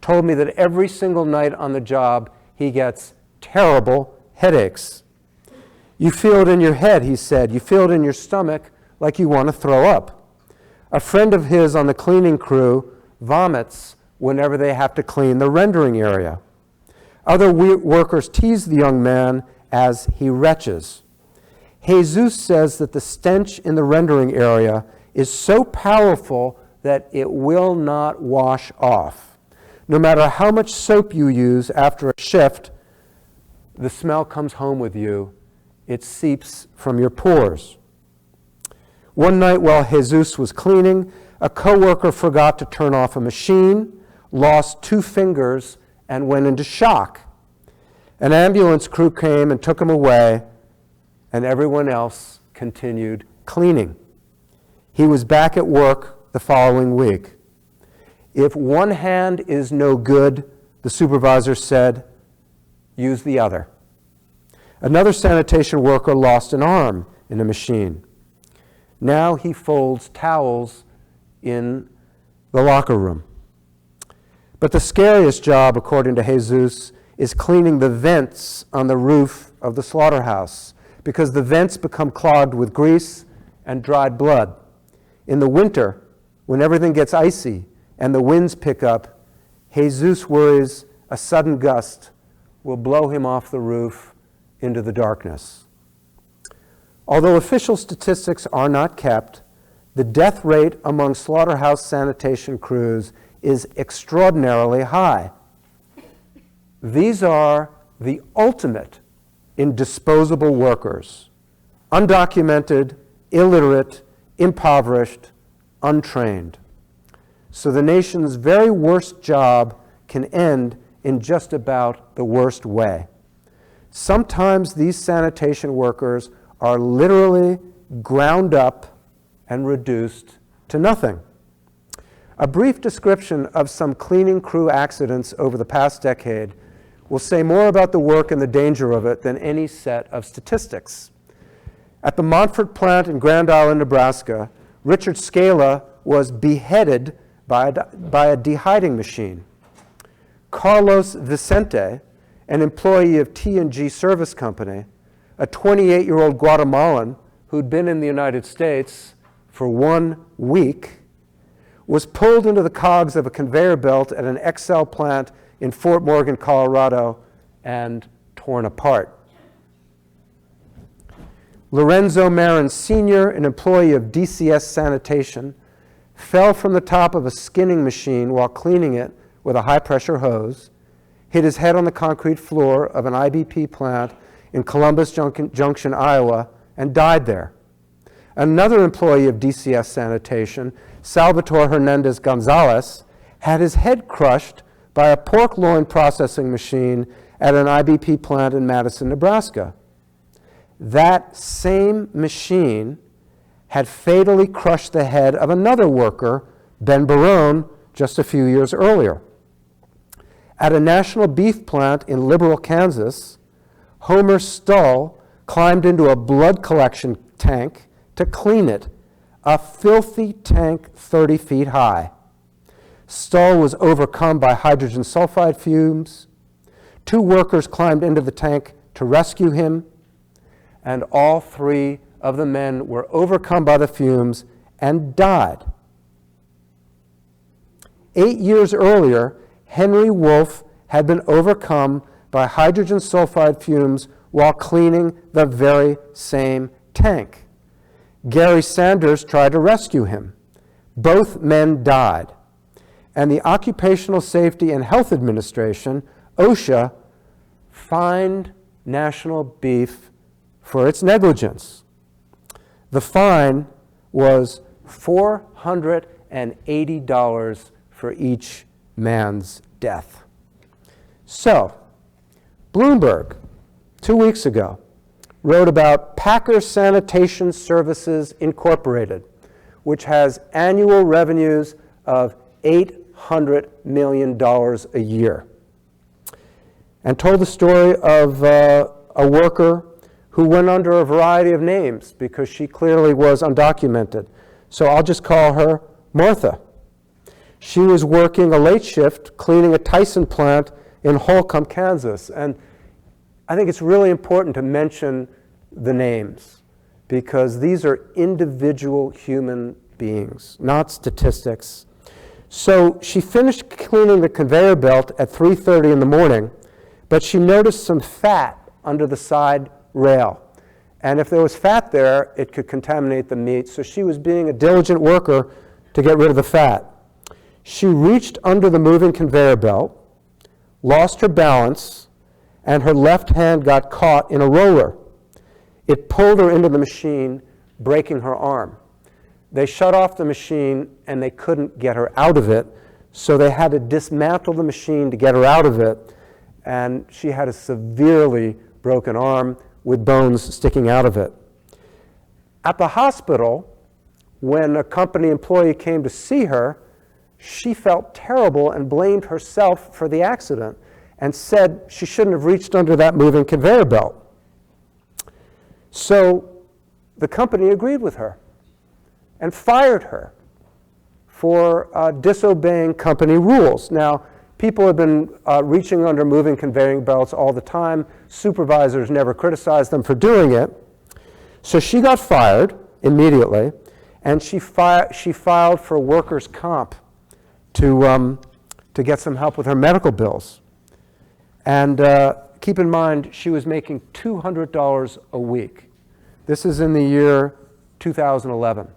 Speaker 3: told me that every single night on the job he gets terrible headaches. You feel it in your head, he said. You feel it in your stomach like you want to throw up. A friend of his on the cleaning crew vomits whenever they have to clean the rendering area. Other workers tease the young man as he retches. Jesus says that the stench in the rendering area is so powerful that it will not wash off. No matter how much soap you use after a shift, the smell comes home with you. It seeps from your pores. One night while Jesus was cleaning, a coworker forgot to turn off a machine, lost 2 fingers, and went into shock. An ambulance crew came and took him away, and everyone else continued cleaning. He was back at work the following week. If one hand is no good, the supervisor said, use the other. Another sanitation worker lost an arm in a machine. Now he folds towels in the locker room. But the scariest job, according to Jesus, is cleaning the vents on the roof of the slaughterhouse, because the vents become clogged with grease and dried blood. In the winter, when everything gets icy and the winds pick up, Jesus worries a sudden gust will blow him off the roof into the darkness. Although official statistics are not kept, the death rate among slaughterhouse sanitation crews is extraordinarily high. These are the ultimate in disposable workers, undocumented, illiterate, impoverished, untrained. So the nation's very worst job can end in just about the worst way. Sometimes these sanitation workers are literally ground up and reduced to nothing. A brief description of some cleaning crew accidents over the past decade will say more about the work and the danger of it than any set of statistics. At the Montfort plant in Grand Island, Nebraska, Richard Scala was beheaded by a dehiding machine. Carlos Vicente, an employee of T&G Service Company, a 28-year-old Guatemalan who'd been in the United States for 1 week, was pulled into the cogs of a conveyor belt at an XL plant in Fort Morgan, Colorado, and torn apart. Lorenzo Marin Sr., an employee of DCS Sanitation, fell from the top of a skinning machine while cleaning it with a high-pressure hose, hit his head on the concrete floor of an IBP plant in Columbus Junction, Iowa, and died there. Another employee of DCS Sanitation, Salvatore Hernandez Gonzalez, had his head crushed by a pork loin processing machine at an IBP plant in Madison, Nebraska. That same machine had fatally crushed the head of another worker, Ben Barone, just a few years earlier. At a national beef plant in Liberal, Kansas, Homer Stull climbed into a blood collection tank to clean it, a filthy tank 30 feet high. Stall was overcome by hydrogen sulfide fumes. 2 workers climbed into the tank to rescue him, and all 3 of the men were overcome by the fumes and died. 8 years earlier, Henry Wolfe had been overcome by hydrogen sulfide fumes while cleaning the very same tank. Gary Sanders tried to rescue him. Both men died. And the Occupational Safety and Health Administration, OSHA, fined National Beef for its negligence. The fine was $480 for each man's death. So, Bloomberg, 2 weeks ago, wrote about Packer Sanitation Services Incorporated, which has annual revenues of $800 million a year, and told the story of a worker who went under a variety of names because she clearly was undocumented. So I'll just call her Martha. She was working a late shift cleaning a Tyson plant in Holcomb, Kansas. And I think it's really important to mention the names because these are individual human beings, not statistics. So she finished cleaning the conveyor belt at 3:30 in the morning, but she noticed some fat under the side rail. And if there was fat there, it could contaminate the meat. So she was being a diligent worker to get rid of the fat. She reached under the moving conveyor belt, lost her balance, and her left hand got caught in a roller. It pulled her into the machine, breaking her arm. They shut off the machine and they couldn't get her out of it, so they had to dismantle the machine to get her out of it, and she had a severely broken arm with bones sticking out of it. At the hospital, when a company employee came to see her, she felt terrible and blamed herself for the accident and said she shouldn't have reached under that moving conveyor belt. So the company agreed with her and fired her for disobeying company rules. Now, people have been reaching under moving conveyor belts all the time. Supervisors never criticized them for doing it. So she got fired immediately, and she filed for workers' comp to get some help with her medical bills. And keep in mind, she was making $200 a week. This is in the year 2011.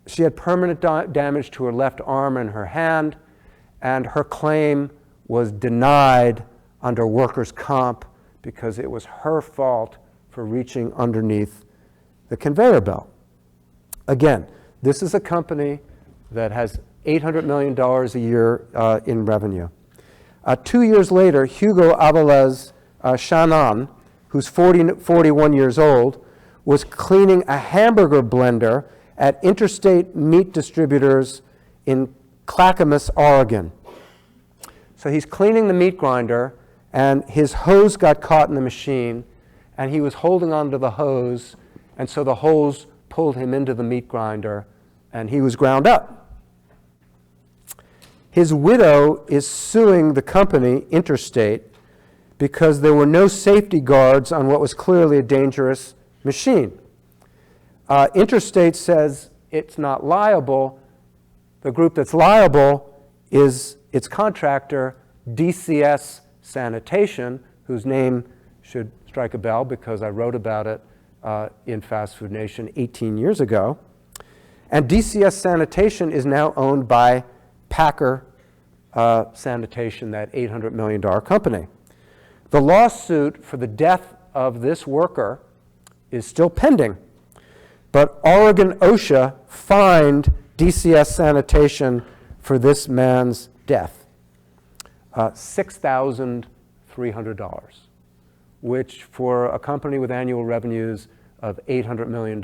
Speaker 3: She had permanent damage to her left arm and her hand, and her claim was denied under workers' comp because it was her fault for reaching underneath the conveyor belt. Again, this is a company that has $800 million a year in revenue. 2 years later, Hugo Abalez Shannon, who's 41 years old, was cleaning a hamburger blender at Interstate Meat Distributors in Clackamas, Oregon. So he's cleaning the meat grinder, and his hose got caught in the machine, and he was holding onto the hose, and so the hose pulled him into the meat grinder, and he was ground up. His widow is suing the company, Interstate, because there were no safety guards on what was clearly a dangerous machine. Interstate says it's not liable. The group that's liable is its contractor, DCS Sanitation, whose name should strike a bell because I wrote about it in Fast Food Nation 18 years ago. And DCS Sanitation is now owned by Packer Sanitation, that $800 million company. The lawsuit for the death of this worker is still pending, but Oregon OSHA fined DCS Sanitation for this man's death, $6,300, which for a company with annual revenues of $800 million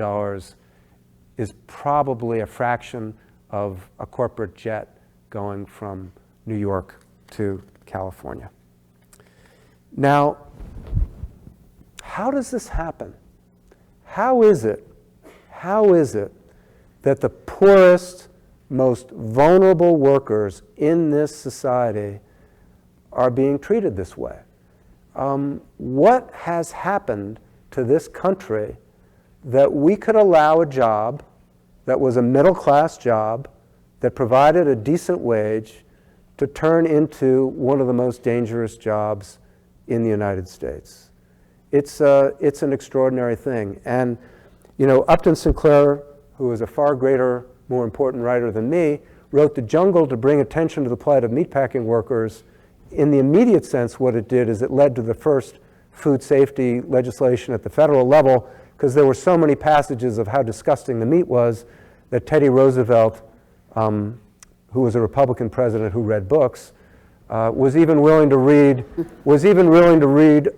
Speaker 3: is probably a fraction of a corporate jet going from New York to California. Now, how does this happen? How is it that the poorest, most vulnerable workers in this society are being treated this way. What has happened to this country that we could allow a job that was a middle-class job that provided a decent wage to turn into one of the most dangerous jobs in the United States? It's an extraordinary thing. And, you know, Upton Sinclair, who is a far greater, more important writer than me, wrote The Jungle to bring attention to the plight of meatpacking workers. In the immediate sense, what it did is it led to the first food safety legislation at the federal level, because there were so many passages of how disgusting the meat was that Teddy Roosevelt, who was a Republican president who read books, was even willing to read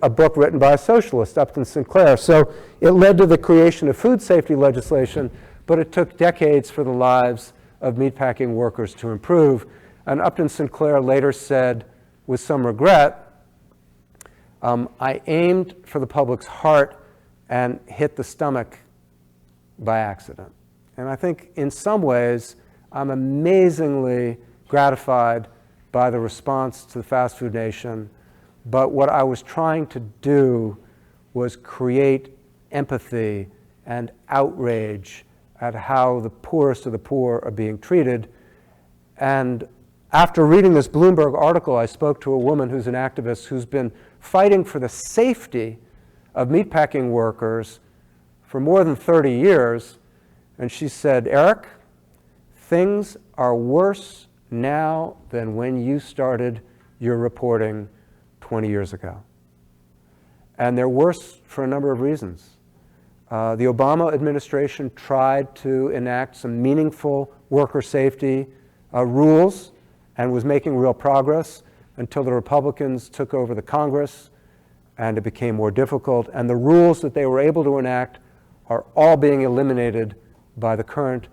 Speaker 3: a book written by a socialist, Upton Sinclair. So it led to the creation of food safety legislation, but it took decades for the lives of meatpacking workers to improve. And Upton Sinclair later said, with some regret, I aimed for the public's heart and hit the stomach by accident. And I think in some ways, I'm amazingly gratified by the response to the fast food nation. But what I was trying to do was create empathy and outrage at how the poorest of the poor are being treated. And after reading this Bloomberg article, I spoke to a woman who's an activist who's been fighting for the safety of meatpacking workers for more than 30 years. And she said, Eric, things are worse now than when you started your reporting 20 years ago. And they're worse for a number of reasons. The Obama administration tried to enact some meaningful worker safety rules and was making real progress until the Republicans took over the Congress and it became more difficult. And the rules that they were able to enact are all being eliminated by the current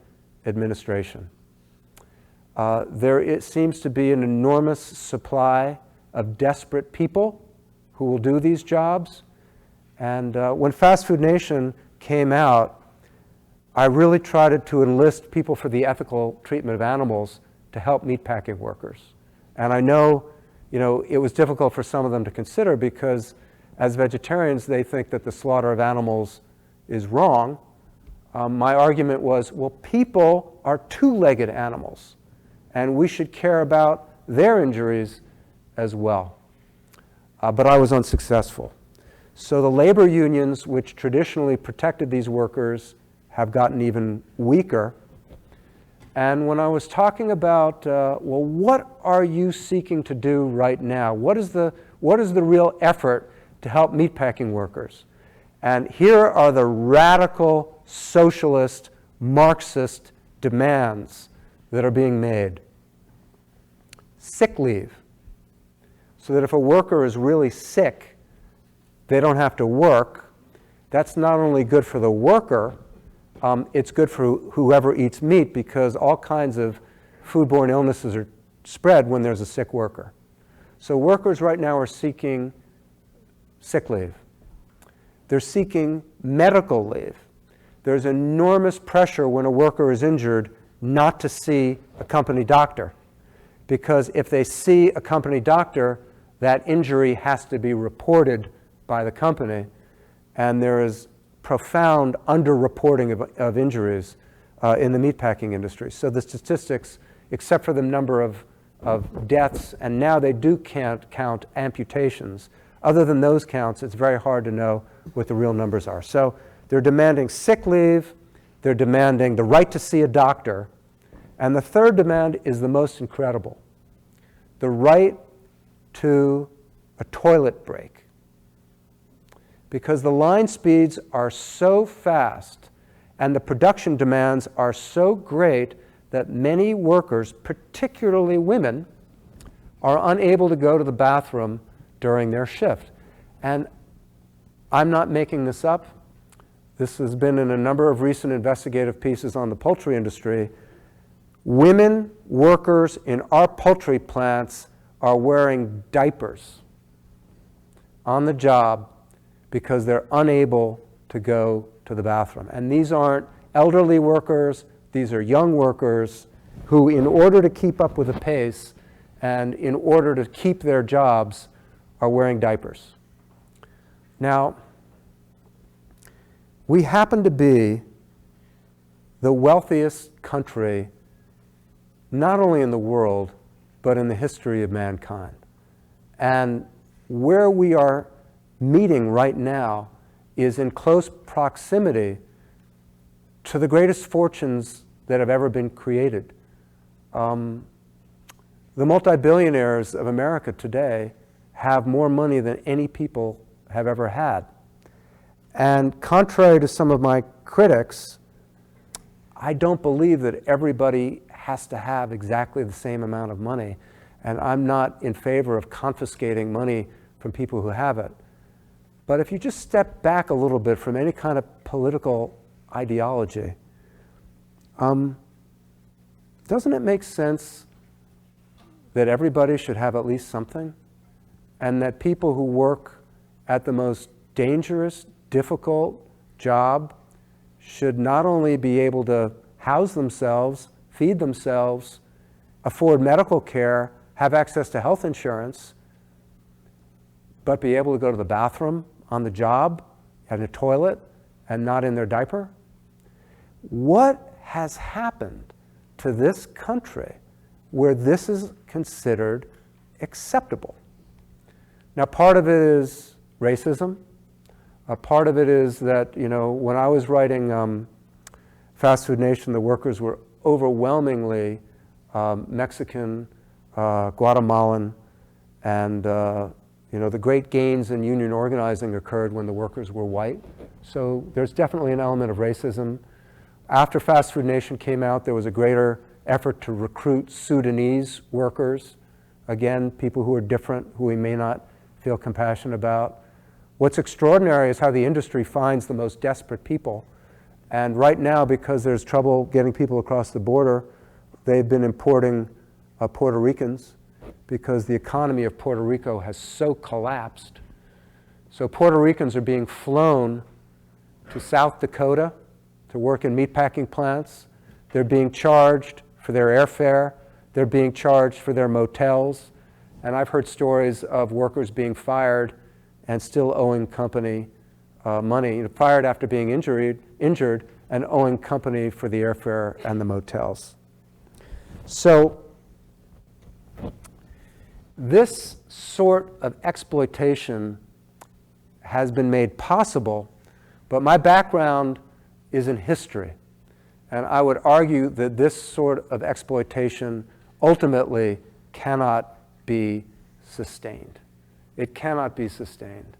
Speaker 3: administration. It seems to be an enormous supply of desperate people who will do these jobs. And when Fast Food Nation came out, I really tried to enlist people for the ethical treatment of animals to help meatpacking workers. And I know, it was difficult for some of them to consider because as vegetarians, they think that the slaughter of animals is wrong. My argument was, well, people are two-legged animals, and we should care about their injuries as well. But I was unsuccessful. So the labor unions, which traditionally protected these workers, have gotten even weaker. And when I was talking about, well, what are you seeking to do right now? What is the real effort to help meatpacking workers? And here are the radical socialist, Marxist demands that are being made. Sick leave, so that if a worker is really sick, they don't have to work. That's not only good for the worker, it's good for whoever eats meat because all kinds of foodborne illnesses are spread when there's a sick worker. So workers right now are seeking sick leave. They're seeking medical leave. There's enormous pressure when a worker is injured not to see a company doctor, because if they see a company doctor, that injury has to be reported by the company, and there is profound underreporting of injuries in the meatpacking industry. So the statistics, except for the number of deaths, and now they do count amputations. Other than those counts, it's very hard to know what the real numbers are. So they're demanding sick leave, they're demanding the right to see a doctor, and the third demand is the most incredible: the right to a toilet break. Because the line speeds are so fast and the production demands are so great that many workers, particularly women, are unable to go to the bathroom during their shift. And I'm not making this up. This has been in a number of recent investigative pieces on the poultry industry. Women workers in our poultry plants are wearing diapers on the job because they're unable to go to the bathroom. And these aren't elderly workers, these are young workers who, in order to keep up with the pace and in order to keep their jobs, are wearing diapers. Now, we happen to be the wealthiest country, not only in the world, but in the history of mankind. And where we are meeting right now is in close proximity to the greatest fortunes that have ever been created. The multi-billionaires of America today have more money than any people have ever had. And contrary to some of my critics, I don't believe that everybody has to have exactly the same amount of money. And I'm not in favor of confiscating money from people who have it. But if you just step back a little bit from any kind of political ideology, doesn't it make sense that everybody should have at least something? And that people who work at the most dangerous, difficult job should not only be able to house themselves, feed themselves, afford medical care, have access to health insurance, but be able to go to the bathroom on the job, and a toilet, and not in their diaper? What has happened to this country where this is considered acceptable? Now, part of it is racism. Part of it is that, when I was writing Fast Food Nation, the workers were overwhelmingly Mexican, Guatemalan, and the great gains in union organizing occurred when the workers were white. So there's definitely an element of racism. After Fast Food Nation came out, there was a greater effort to recruit Sudanese workers. Again, people who are different, who we may not feel compassion about. What's extraordinary is how the industry finds the most desperate people. And right now, because there's trouble getting people across the border, they've been importing Puerto Ricans, because the economy of Puerto Rico has so collapsed. So Puerto Ricans are being flown to South Dakota to work in meatpacking plants. They're being charged for their airfare. They're being charged for their motels. And I've heard stories of workers being fired and still owing company money, fired after being injured and owing company for the airfare and the motels. So this sort of exploitation has been made possible, but my background is in history. And I would argue that this sort of exploitation ultimately cannot be sustained. It cannot be sustained.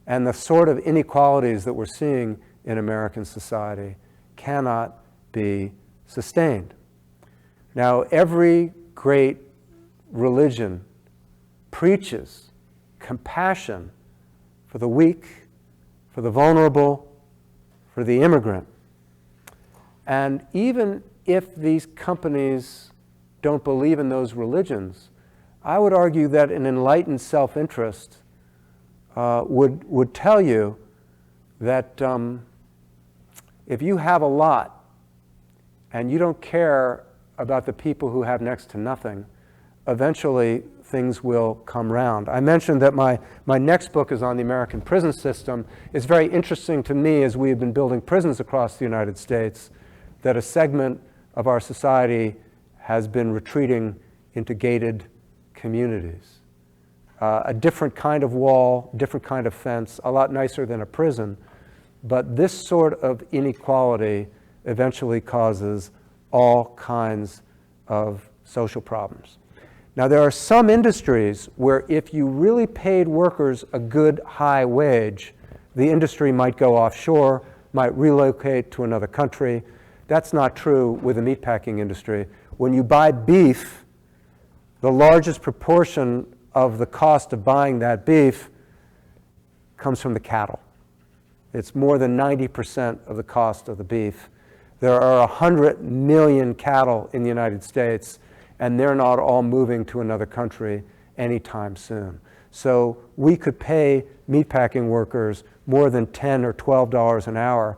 Speaker 3: And the sort of inequalities that we're seeing in American society cannot be sustained. Now, every great religion preaches compassion for the weak, for the vulnerable, for the immigrant. And even if these companies don't believe in those religions, I would argue that an enlightened self-interest would tell you that if you have a lot and you don't care about the people who have next to nothing, eventually things will come round. I mentioned that my next book is on the American prison system. It's very interesting to me, as we have been building prisons across the United States, that a segment of our society has been retreating into gated communities. A different kind of wall, different kind of fence, a lot nicer than a prison. But this sort of inequality eventually causes all kinds of social problems. Now, there are some industries where if you really paid workers a good high wage, the industry might go offshore, might relocate to another country. That's not true with the meatpacking industry. When you buy beef, the largest proportion of the cost of buying that beef comes from the cattle. It's more than 90% of the cost of the beef. There are 100 million cattle in the United States, and they're not all moving to another country anytime soon. So we could pay meatpacking workers more than $10 or $12 an hour.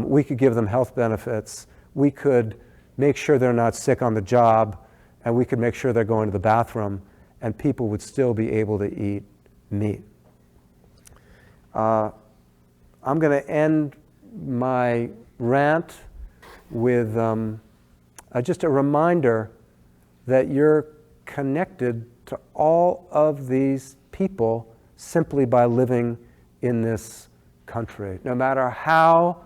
Speaker 3: We could give them health benefits. We could make sure they're not sick on the job, and we could make sure they're going to the bathroom, and people would still be able to eat meat. I'm going to end my rant with just a reminder that you're connected to all of these people simply by living in this country. No matter how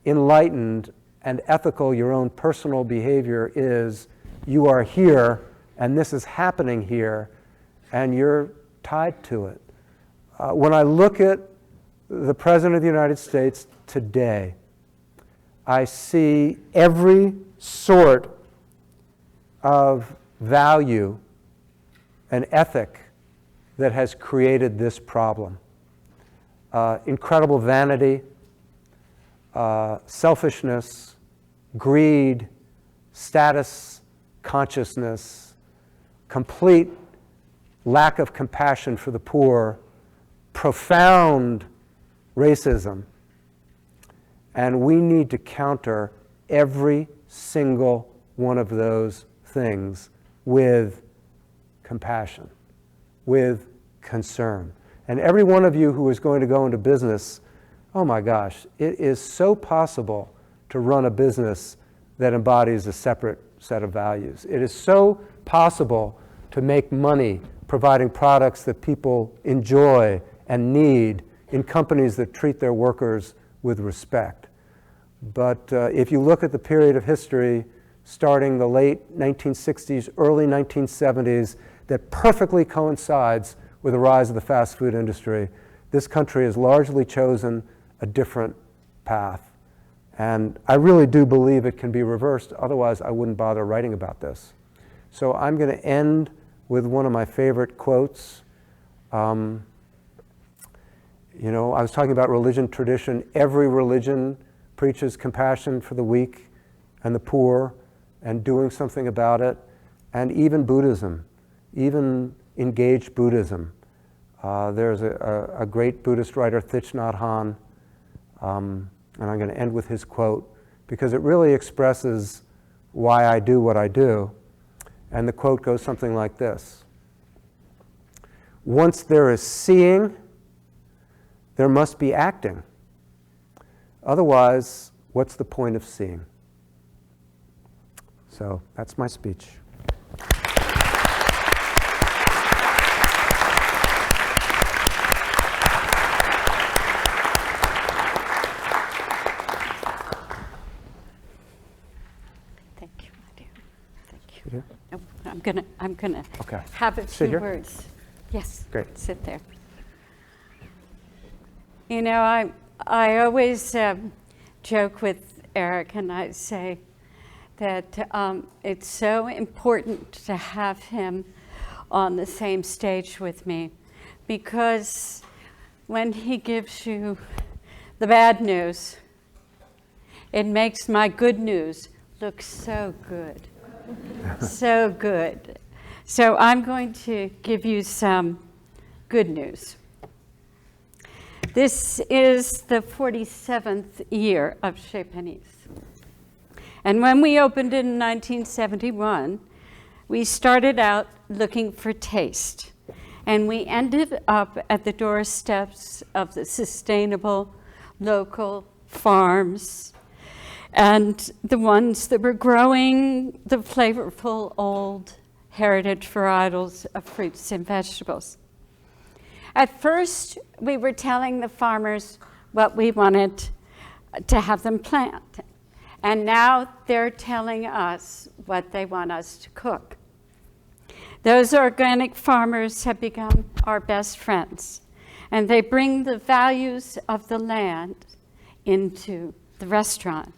Speaker 3: enlightened and ethical your own personal behavior is, you are here, and this is happening here, and you're tied to it. When I look at the President of the United States today, I see every sort of value and ethic that has created this problem. Incredible vanity, selfishness, greed, status consciousness, complete lack of compassion for the poor, profound racism. And we need to counter every single one of those things with compassion, with concern. And every one of you who is going to go into business, oh my gosh, it is so possible to run a business that embodies a separate set of values. It is so possible to make money providing products that people enjoy and need in companies that treat their workers with respect. But if you look at the period of history starting the late 1960s, early 1970s, that perfectly coincides with the rise of the fast food industry, this country has largely chosen a different path. And I really do believe it can be reversed, otherwise I wouldn't bother writing about this. So I'm going to end with one of my favorite quotes. You know, I was talking about religion tradition. Every religion preaches compassion for the weak and the poor and doing something about it. And even Buddhism, even engaged Buddhism. There's a great Buddhist writer, Thich Nhat Hanh, and I'm going to end with his quote because it really expresses why I do what I do. And the quote goes something like this: once there is seeing, there must be acting. Otherwise, what's the point of seeing? So that's my speech.
Speaker 2: I'm gonna
Speaker 3: Okay.
Speaker 2: have a
Speaker 3: Sit
Speaker 2: few
Speaker 3: here?
Speaker 2: words. Yes.
Speaker 3: Great.
Speaker 2: Sit there. You know, I always joke with Eric, and I say that it's so important to have him on the same stage with me, because when he gives you the bad news, it makes my good news look so good. So good. So I'm going to give you some good news. This is the 47th year of Chez Panisse. And when we opened in 1971, we started out looking for taste. And we ended up at the doorsteps of the sustainable local farms and the ones that were growing the flavorful old heritage varietals of fruits and vegetables. At first, we were telling the farmers what we wanted to have them plant. And now they're telling us what they want us to cook. Those organic farmers have become our best friends, and they bring the values of the land into the restaurant.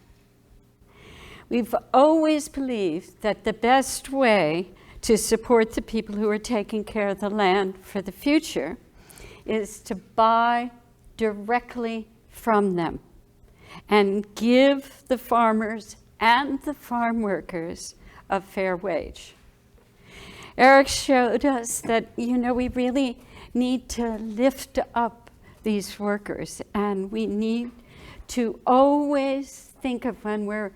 Speaker 2: We've always believed that the best way to support the people who are taking care of the land for the future is to buy directly from them and give the farmers and the farm workers a fair wage. Eric showed us that, you know, we really need to lift up these workers, and we need to always think of when we're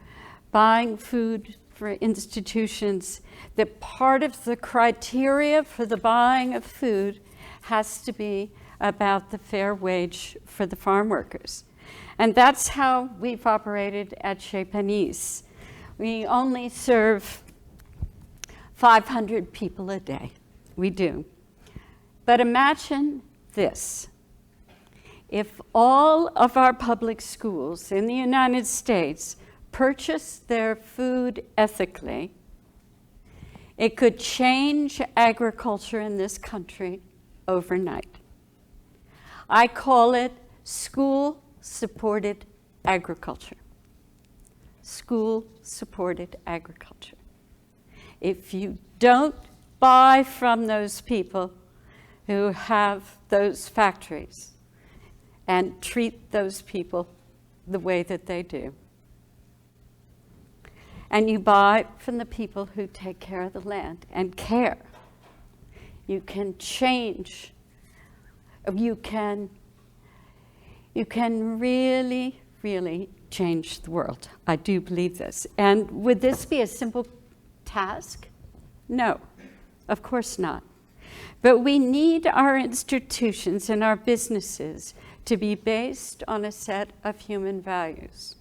Speaker 2: buying food for institutions that part of the criteria for the buying of food has to be about the fair wage for the farm workers. And that's how we've operated at Chez Panisse. We only serve 500 people a day. We do. But imagine this. If all of our public schools in the United States purchased their food ethically, it could change agriculture in this country overnight. I call it school-supported agriculture. School-supported agriculture. If you don't buy from those people who have those factories and treat those people the way that they do, and you buy from the people who take care of the land and care, you can change. You can really, really change the world. I do believe this. And would this be a simple task? No, of course not. But we need our institutions and our businesses to be based on a set of human values,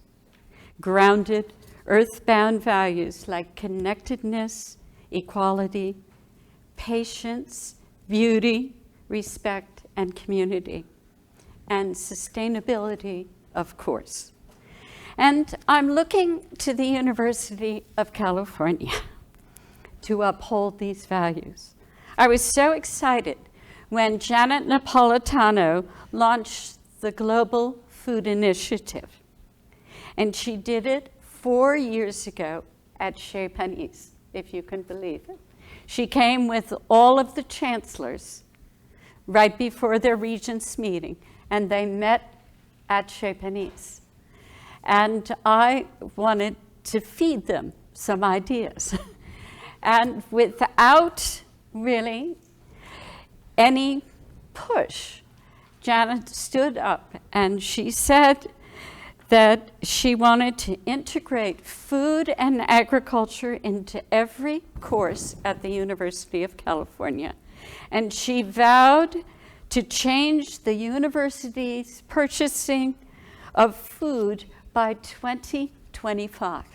Speaker 2: grounded, earthbound values like connectedness, equality, patience, beauty, respect, and community, and sustainability, of course. And I'm looking to the University of California to uphold these values. I was so excited when Janet Napolitano launched the Global Food Initiative. And she did it 4 years ago at Chez Panisse, if you can believe it. She came with all of the chancellors right before their regents' meeting, and they met at Chez Panisse. And I wanted to feed them some ideas. And without really any push, Janet stood up and she said that she wanted to integrate food and agriculture into every course at the University of California. And she vowed to change the university's purchasing of food by 2025.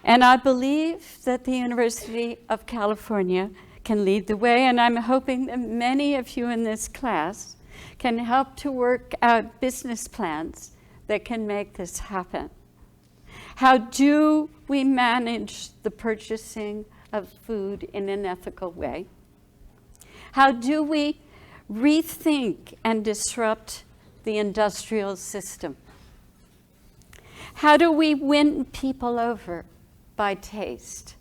Speaker 2: And I believe that the University of California can lead the way, and I'm hoping that many of you in this class can help to work out business plans that can make this happen. How do we manage the purchasing of food in an ethical way? How do we rethink and disrupt the industrial system? How do we win people over by taste?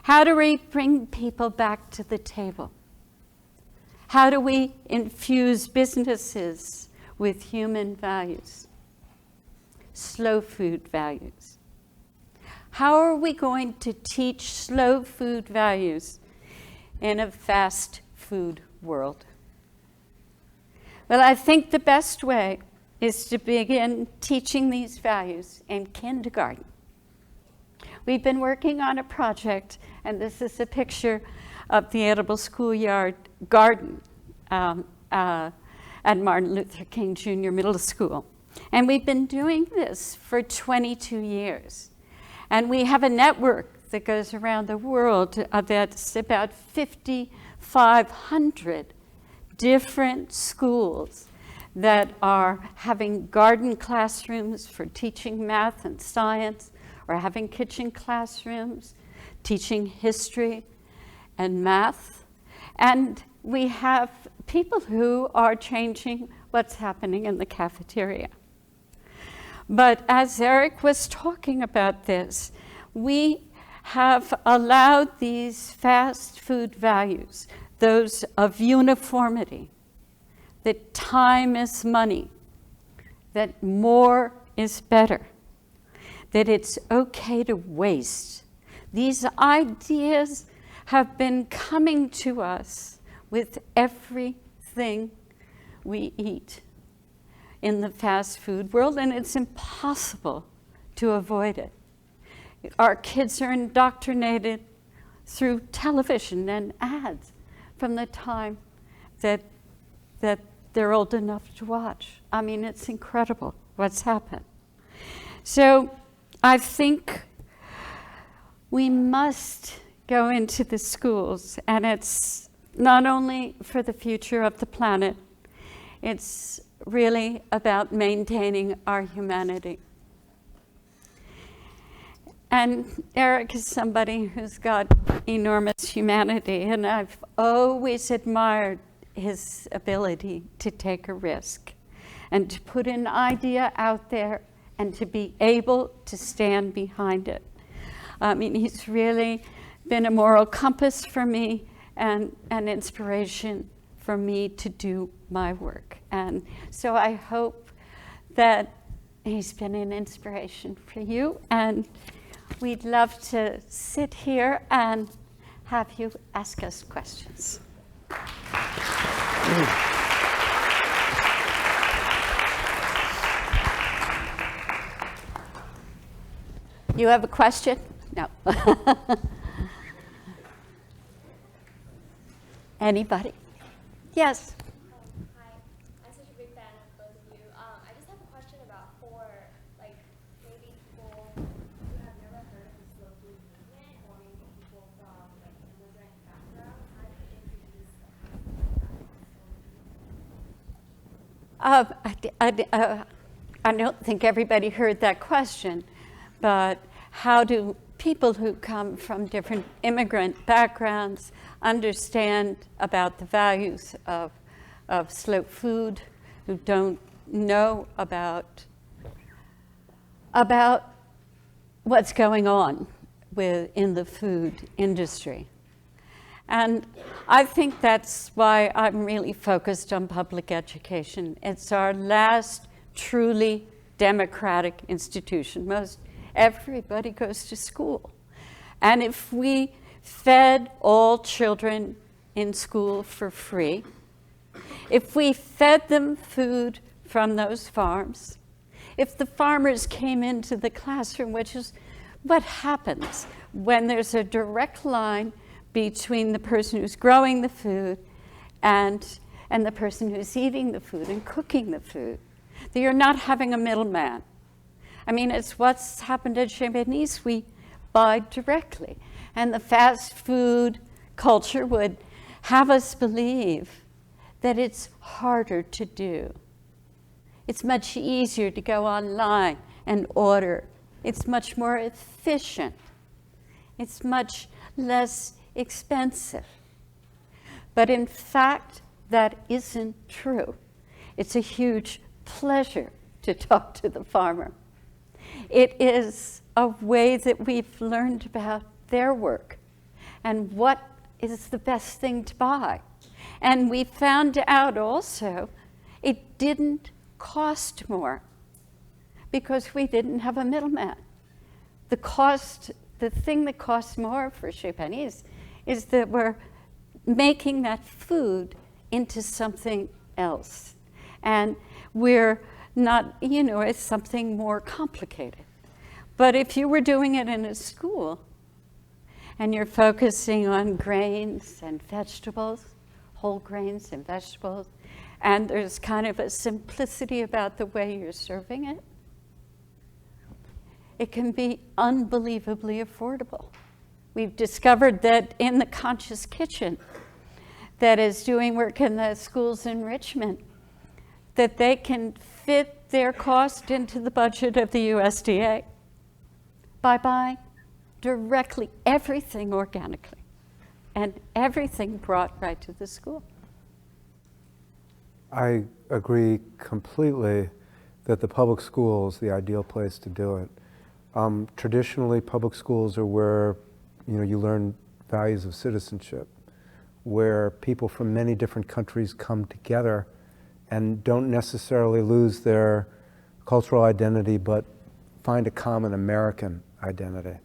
Speaker 2: How do we bring people back to the table? How do we infuse businesses with human values, slow food values? How are we going to teach slow food values in a fast food world? Well, I think the best way is to begin teaching these values in kindergarten. We've been working on a project, and this is a picture of the edible schoolyard garden at Martin Luther King Jr. Middle School. And we've been doing this for 22 years. And we have a network that goes around the world that's about 5,500 different schools that are having garden classrooms for teaching math and science, or having kitchen classrooms, teaching history and math. And we have people who are changing what's happening in the cafeteria. But as Eric was talking about this, we have allowed these fast food values, those of uniformity, that time is money, that more is better, that it's okay to waste. These ideas have been coming to us with everything we eat in the fast food world, and it's impossible to avoid it. Our kids are indoctrinated through television and ads from the time that they're old enough to watch. I mean, it's incredible what's happened. So I think we must go into the schools, and it's not only for the future of the planet, it's really about maintaining our humanity. And Eric is somebody who's got enormous humanity, and I've always admired his ability to take a risk and to put an idea out there and to be able to stand behind it. I mean, he's really been a moral compass for me and an inspiration for me to do my work. And so I hope that he's been an inspiration for you, and we'd love to sit here and have you ask us questions. You have a question? No. Anybody? Yes.
Speaker 4: Hi, I'm such a big fan of both of you. I just have a question about like, maybe people who have never heard of the slow food movement, or maybe people from, like, immigrant backgrounds. How do you introduce
Speaker 2: I don't think everybody heard that question, but how do people who come from different immigrant backgrounds understand about the values of slow food, who don't know about what's going on in the food industry? And I think that's why I'm really focused on public education. It's our last truly democratic institution. Everybody goes to school. And if we fed all children in school for free, if we fed them food from those farms, if the farmers came into the classroom, which is what happens when there's a direct line between the person who's growing the food and the person who's eating the food and cooking the food, that you're not having a middleman. I mean, it's what's happened at Chez Benisse. We buy directly. And the fast food culture would have us believe that it's harder to do. It's much easier to go online and order. It's much more efficient. It's much less expensive. But in fact, that isn't true. It's a huge pleasure to talk to the farmer. It is a way that we've learned about their work and what is the best thing to buy. And we found out also it didn't cost more because we didn't have a middleman. The thing that costs more for Chez Benisse is that we're making that food into something else. And we're not, it's something more complicated. But if you were doing it in a school and you're focusing on grains and vegetables, whole grains and vegetables, and there's kind of a simplicity about the way you're serving it, it can be unbelievably affordable. We've discovered that in the Conscious Kitchen, that is doing work in the schools in Richmond, that they can fit their cost into the budget of the USDA by buying directly everything organically and everything brought right to the school.
Speaker 3: I agree completely that the public school is the ideal place to do it. Traditionally, public schools are where you learn values of citizenship, where people from many different countries come together and don't necessarily lose their cultural identity, but find a common American identity.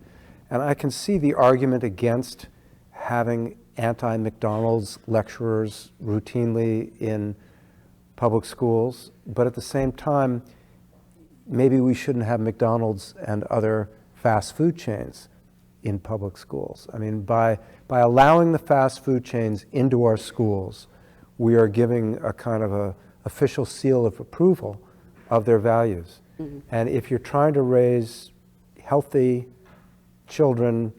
Speaker 3: And I can see the argument against having anti-McDonald's lecturers routinely in public schools, but at the same time, maybe we shouldn't have McDonald's and other fast food chains in public schools. I mean, by allowing the fast food chains into our schools, we are giving a kind of a official seal of approval of their values. Mm-hmm. And if you're trying to raise healthy children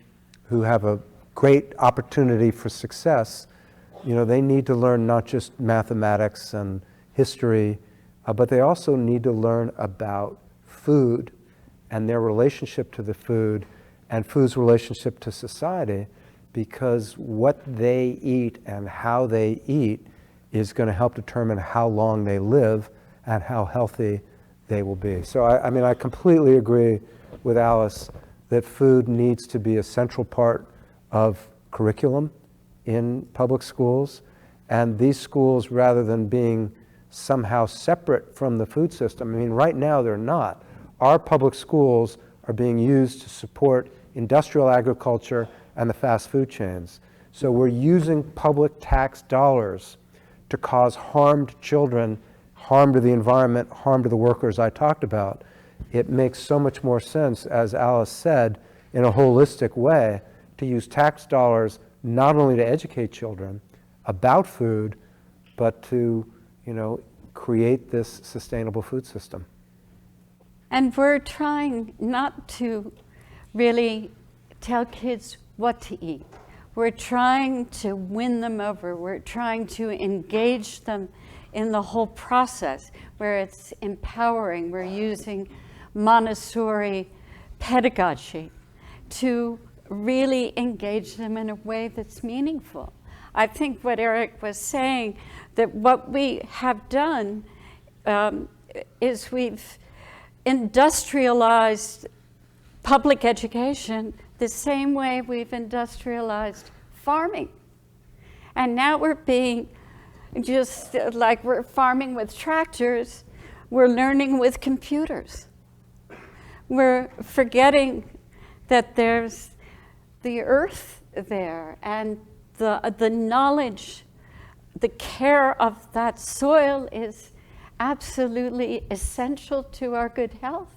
Speaker 3: who have a great opportunity for success, they need to learn not just mathematics and history, but they also need to learn about food and their relationship to the food and food's relationship to society, because what they eat and how they eat is going to help determine how long they live and how healthy they will be. So I completely agree with Alice that food needs to be a central part of curriculum in public schools, and these schools, rather than being somehow separate from the food system, right now they're not. Our public schools are being used to support industrial agriculture and the fast food chains. So we're using public tax dollars to cause harm to children, harm to the environment, harm to the workers I talked about. It makes so much more sense, as Alice said, in a holistic way, to use tax dollars not only to educate children about food, but to, create this sustainable food system.
Speaker 2: And we're trying not to really tell kids what to eat. We're trying to win them over. We're trying to engage them in the whole process where it's empowering. We're using Montessori pedagogy to really engage them in a way that's meaningful. I think what Eric was saying, that what we have done is we've industrialized public education the same way we've industrialized farming. And now we're being just like we're farming with tractors, we're learning with computers. We're forgetting that there's the earth there, and the knowledge, the care of that soil is absolutely essential to our good health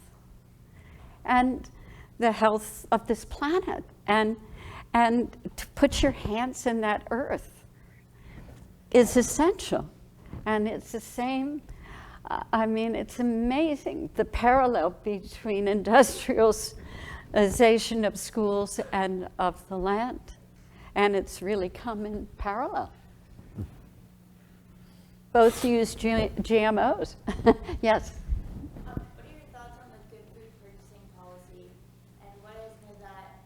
Speaker 2: and the health of this planet. And to put your hands in that earth is essential. And it's the same, it's amazing the parallel between industrialization of schools and of the land. And it's really come in parallel. Both use GMOs. Yes?
Speaker 4: What are your thoughts on the good food purchasing policy, and what is that?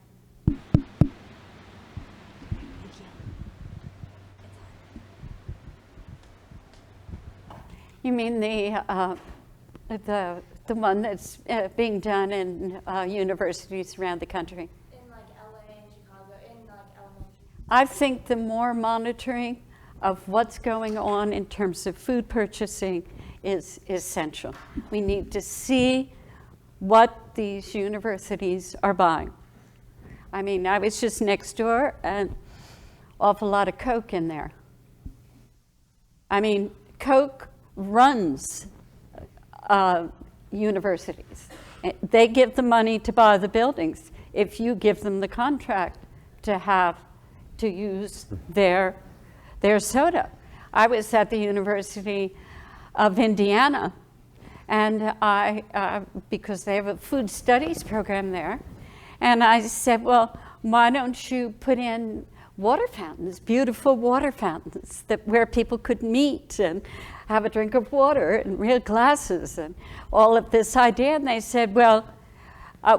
Speaker 2: You mean the one that's being done in universities around the country?
Speaker 4: In like LA and Chicago, in like elementary.
Speaker 2: I think the more monitoring of what's going on in terms of food purchasing is essential. We need to see what these universities are buying. I was just next door, and awful lot of Coke in there. Coke runs universities. They give the money to buy the buildings if you give them the contract to use their soda. I was at the University of Indiana, and because they have a food studies program there, and I said, well, why don't you put in water fountains, beautiful water fountains where people could meet and have a drink of water in real glasses and all of this idea. And they said, well,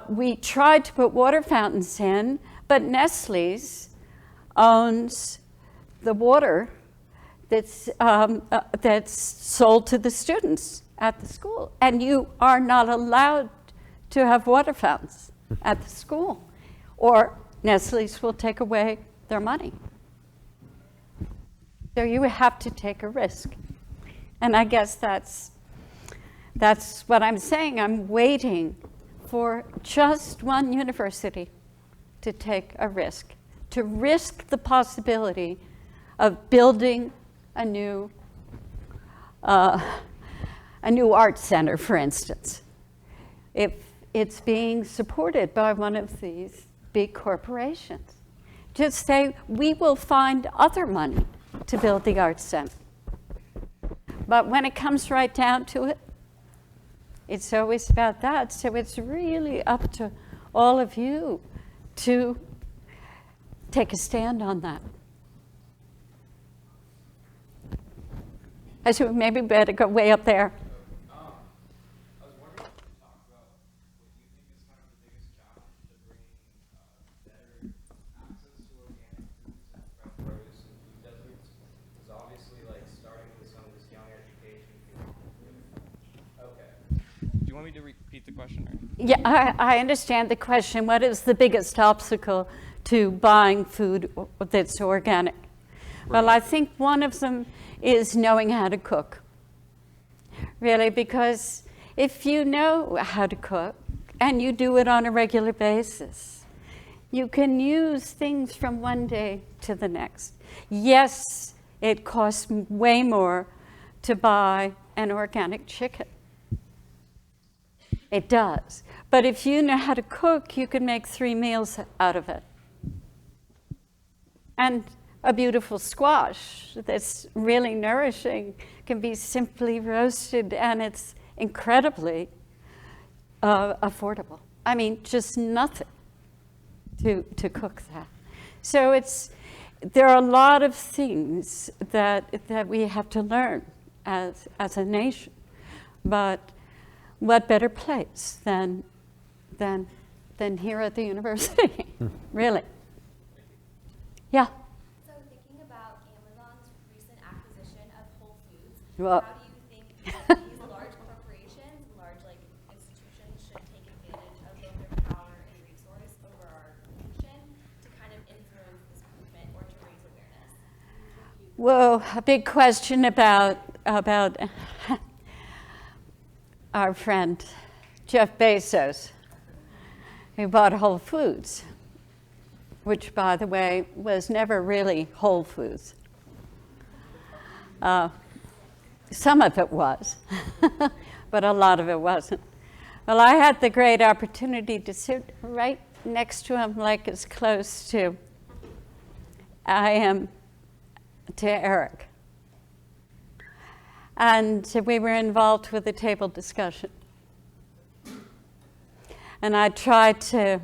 Speaker 2: we tried to put water fountains in, but Nestle's owns the water that's sold to the students at the school. And you are not allowed to have water fountains at the school, or Nestle's will take away their money. So you have to take a risk. And I guess that's what I'm saying. I'm waiting for just one university to take a risk, to risk the possibility of building a new art center, for instance. it's being supported by one of these big corporations. Just say, we will find other money to build the Arts Center. But when it comes right down to it, it's always about that. So it's really up to all of you to take a stand on that. I should maybe better go way up there.
Speaker 5: I was wondering if you could talk about what you think is kind of the biggest challenge to bringing better access to organic foods and fresh produce in food deserts. Because obviously, like, starting with some of this young education. Okay. Do you want me to repeat the question? Or?
Speaker 2: Yeah, I understand the question. What is the biggest obstacle to buying food that's organic? Well, I think one of them is knowing how to cook. Really, because if you know how to cook and you do it on a regular basis, you can use things from one day to the next. Yes, it costs way more to buy an organic chicken. It does. But if you know how to cook, you can make 3 meals out of it. And a beautiful squash that's really nourishing can be simply roasted, and it's incredibly affordable. I mean, just nothing to cook that. So there are a lot of things that we have to learn as a nation. But what better place than here at the university, really? Yeah.
Speaker 4: So thinking about Amazon's recent acquisition of Whole Foods,
Speaker 2: Well,
Speaker 4: how do you think these large corporations, large institutions should take advantage of both their power and resource over our nation to kind of influence this movement or to raise awareness?
Speaker 2: whoa, a big question about our friend Jeff Bezos, who bought Whole Foods, which, by the way, was never really Whole Foods. Some of it was, but a lot of it wasn't. Well, I had the great opportunity to sit right next to him, like as close to I am to Eric. And we were involved with a table discussion. And I tried to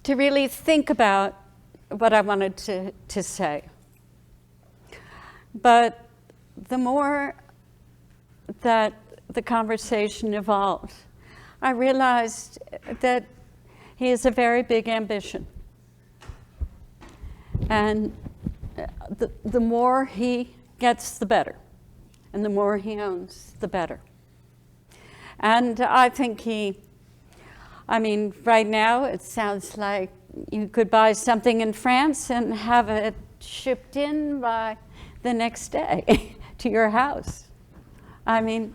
Speaker 2: really think about what I wanted to say. But the more that the conversation evolved, I realized that he has a very big ambition. And the more he gets, the better. And the more he owns, the better. And I think right now it sounds like you could buy something in France and have it shipped in by the next day to your house. I mean,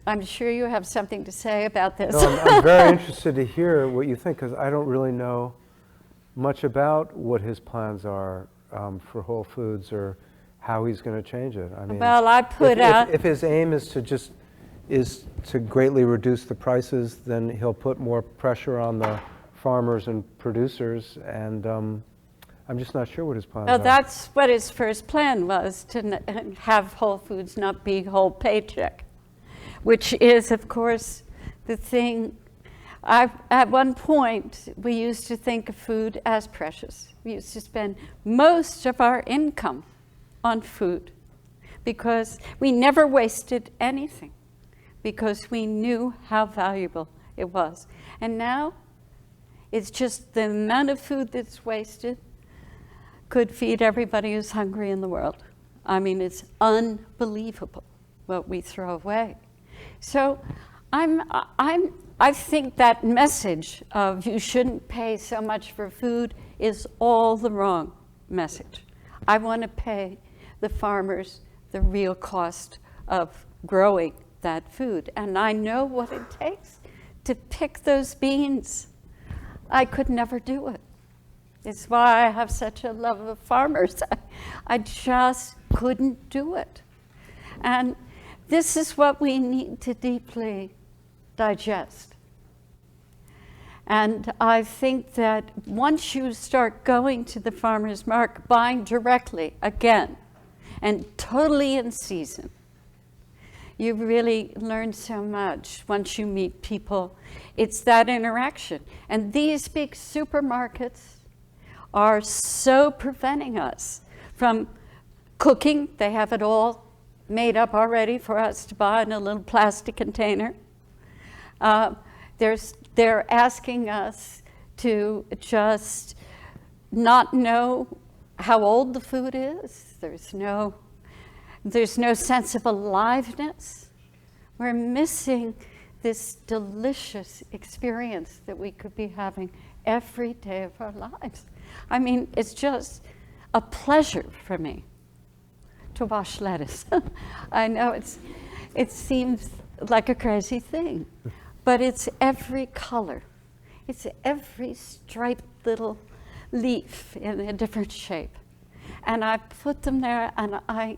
Speaker 2: I'm sure you have something to say about this.
Speaker 3: No, I'm very interested to hear what you think, because I don't really know much about what his plans are for Whole Foods or how he's going to change it. I mean,
Speaker 2: well, I put out...
Speaker 3: If his aim is to greatly reduce the prices, then he'll put more pressure on the farmers and producers, and I'm just not sure what his plans are.
Speaker 2: That's what his first plan was, to have Whole Foods not be whole paycheck, which is, of course, the thing. At one point, we used to think of food as precious. We used to spend most of our income on food because we never wasted anything, because we knew how valuable it was. And now, it's just the amount of food that's wasted could feed everybody who's hungry in the world. I mean, it's unbelievable what we throw away. So I think that message of you shouldn't pay so much for food is all the wrong message. I want to pay the farmers the real cost of growing that food. And I know what it takes to pick those beans. I could never do it. It's why I have such a love of farmers. I just couldn't do it. And this is what we need to deeply digest. And I think that once you start going to the farmer's market, buying directly again, and totally in season, you really learn so much once you meet people. It's that interaction. And these big supermarkets are so preventing us from cooking. They have it all made up already for us to buy in a little plastic container. They're asking us to just not know how old the food is. There's no sense of aliveness. We're missing this delicious experience that we could be having every day of our lives. I mean, it's just a pleasure for me to wash lettuce. I know it seems like a crazy thing, but it's every color. It's every striped little leaf in a different shape. And I put them there, and I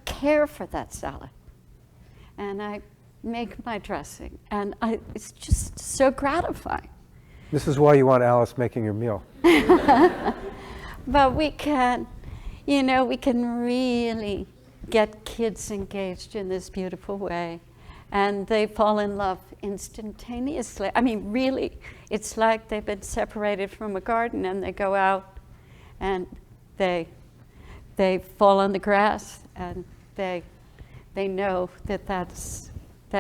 Speaker 2: care for that salad. And I make my dressing, and it's just so gratifying.
Speaker 3: This is why you want Alice making your meal.
Speaker 2: But we can really get kids engaged in this beautiful way, and they fall in love instantaneously. I mean, really, it's like they've been separated from a garden, and they go out and they fall on the grass, and they know that that's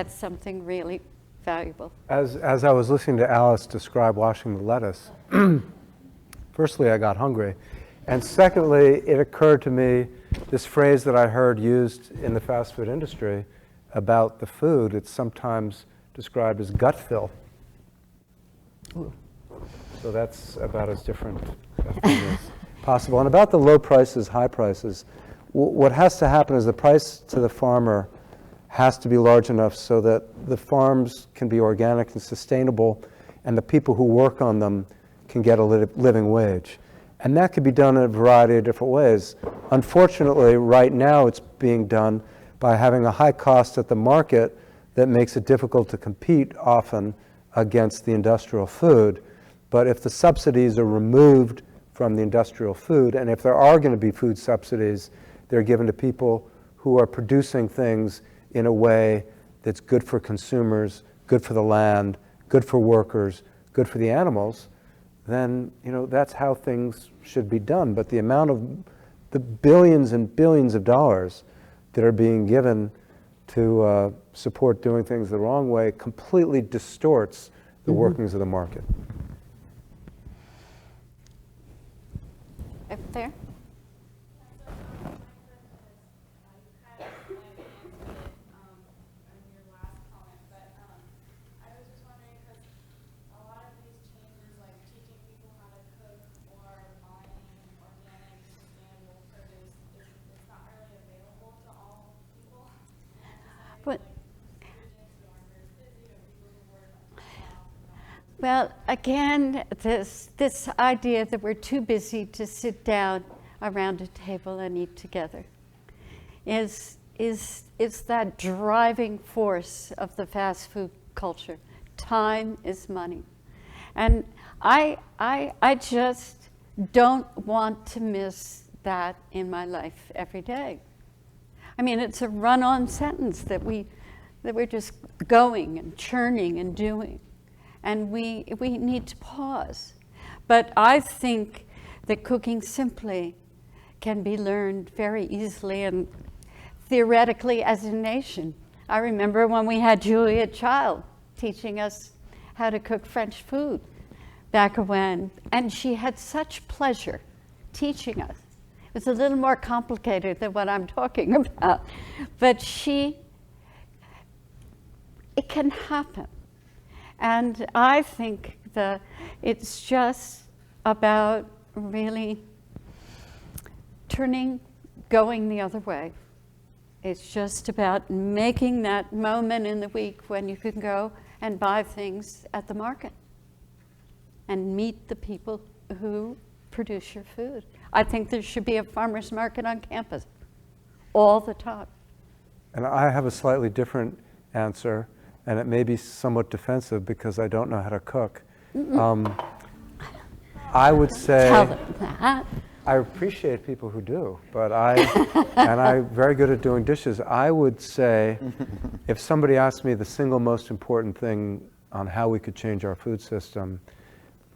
Speaker 2: something really valuable.
Speaker 3: As I was listening to Alice describe washing the lettuce, firstly, I got hungry. And secondly, it occurred to me this phrase that I heard used in the fast food industry about the food. It's sometimes described as gut fill. Ooh. So that's about as different a thing as possible. And about the low prices, high prices, what has to happen is the price to the farmer has to be large enough so that the farms can be organic and sustainable, and the people who work on them can get a living wage. And that could be done in a variety of different ways. Unfortunately, right now it's being done by having a high cost at the market that makes it difficult to compete often against the industrial food. But if the subsidies are removed from the industrial food, and if there are going to be food subsidies, they're given to people who are producing things in a way that's good for consumers, good for the land, good for workers, good for the animals, then that's how things should be done. But the amount of the billions and billions of dollars that are being given to support doing things the wrong way completely distorts the workings of the market.
Speaker 2: Up there? Well, again, this idea that we're too busy to sit down around a table and eat together is that driving force of the fast food culture. Time is money. And I just don't want to miss that in my life every day. I mean, it's a run-on sentence that we're just going and churning and doing. And we need to pause. But I think that cooking simply can be learned very easily and theoretically as a nation. I remember when we had Julia Child teaching us how to cook French food back when, and she had such pleasure teaching us. It was a little more complicated than what I'm talking about, but it can happen. And I think that it's just about really going the other way. It's just about making that moment in the week when you can go and buy things at the market and meet the people who produce your food. I think there should be a farmer's market on campus all the time.
Speaker 3: And I have a slightly different answer, and it may be somewhat defensive because I don't know how to cook. I would say,
Speaker 2: Tell them that.
Speaker 3: I appreciate people who do, but I'm very good at doing dishes. I would say, if somebody asked me the single most important thing on how we could change our food system,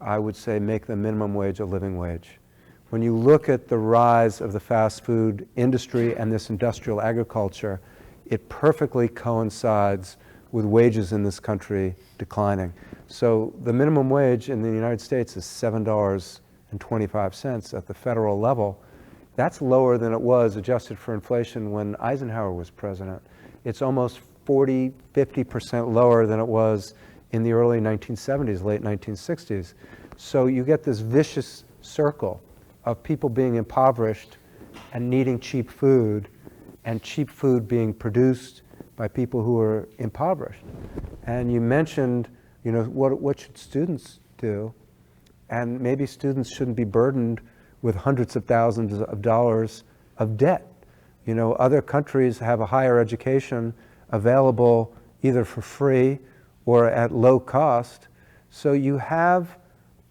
Speaker 3: I would say make the minimum wage a living wage. When you look at the rise of the fast food industry and this industrial agriculture, it perfectly coincides with wages in this country declining. So the minimum wage in the United States is $7.25 at the federal level. That's lower than it was, adjusted for inflation, when Eisenhower was president. It's almost 40, 50% lower than it was in the early 1970s, late 1960s. So you get this vicious circle of people being impoverished and needing cheap food, and cheap food being produced by people who are impoverished. And you mentioned, what should students do? And maybe students shouldn't be burdened with hundreds of thousands of dollars of debt. Other countries have a higher education available either for free or at low cost. So you have,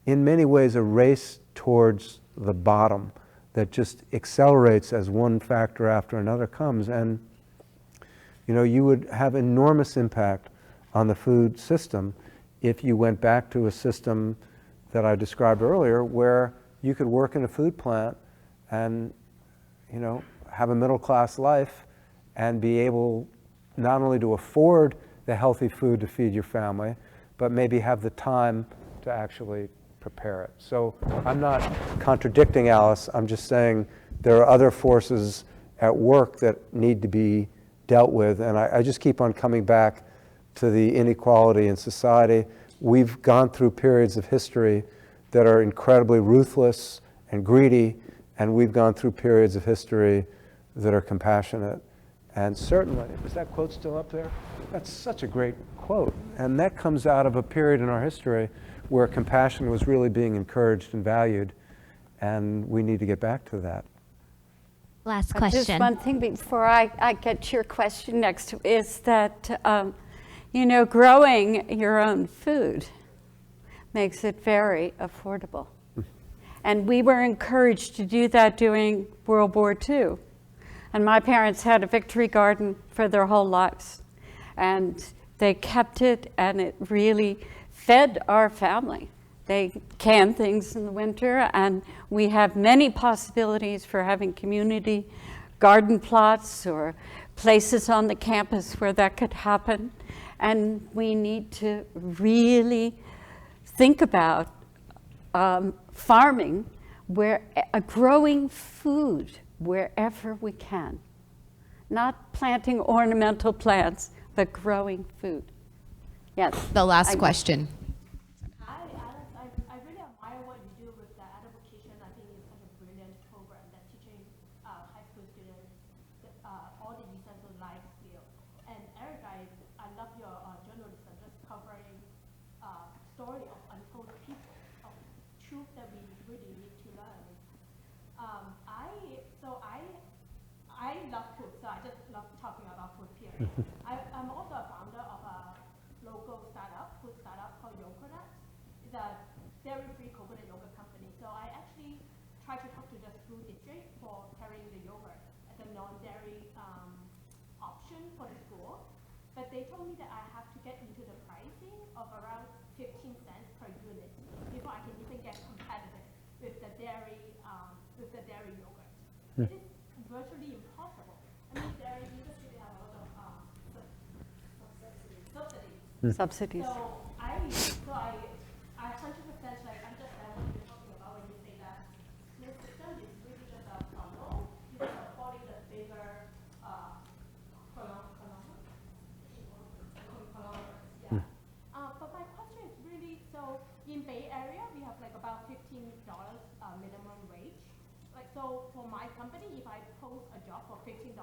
Speaker 3: in many ways, a race towards the bottom that just accelerates as one factor after another comes. And you would have enormous impact on the food system if you went back to a system that I described earlier, where you could work in a food plant and have a middle class life and be able not only to afford the healthy food to feed your family, but maybe have the time to actually prepare it. So I'm not contradicting Alice, I'm just saying there are other forces at work that need to be dealt with, and I just keep on coming back to the inequality in society. We've gone through periods of history that are incredibly ruthless and greedy, and we've gone through periods of history that are compassionate. And certainly, is that quote still up there? That's such a great quote. And that comes out of a period in our history where compassion was really being encouraged and valued, and we need to get back to that.
Speaker 6: Last
Speaker 2: Just
Speaker 6: question.
Speaker 2: one thing before I get to your question next is that, growing your own food makes it very affordable. And we were encouraged to do that during World War II. And my parents had a victory garden for their whole lives. And they kept it, and it really fed our family. They canned things in the winter, and we have many possibilities for having community garden plots or places on the campus where that could happen. And we need to really think about farming, growing food wherever we can. Not planting ornamental plants, but growing food. Yes.
Speaker 6: The last question.
Speaker 4: Hi, Alice. I really admire what you do with the advocation. I think it's such a brilliant program that teaching high school students all the essential life skills. And Eric, I love your journalism, just covering story of untold people, of truth that we really need to learn. I love food, so I just love talking about food, period. I'm also a founder of a local food startup called Yogurt. It's a dairy-free coconut yogurt company. So I actually try to talk to the school district for carrying the yogurt as a non-dairy option for the school. But they told me that I have to get into the pricing of around 15 cents per unit before I can even get competitive with the dairy yogurt. It is virtually impossible. I mean, dairy industry, they have a lot of
Speaker 2: Subsidies.
Speaker 4: So I 100% like understand what you're talking about when you say that the system is really just a funnel. You're just affording the bigger yeah. But my question is really, so in Bay Area we have like about $15 minimum wage. Like, so for my company, if I post a job for $15,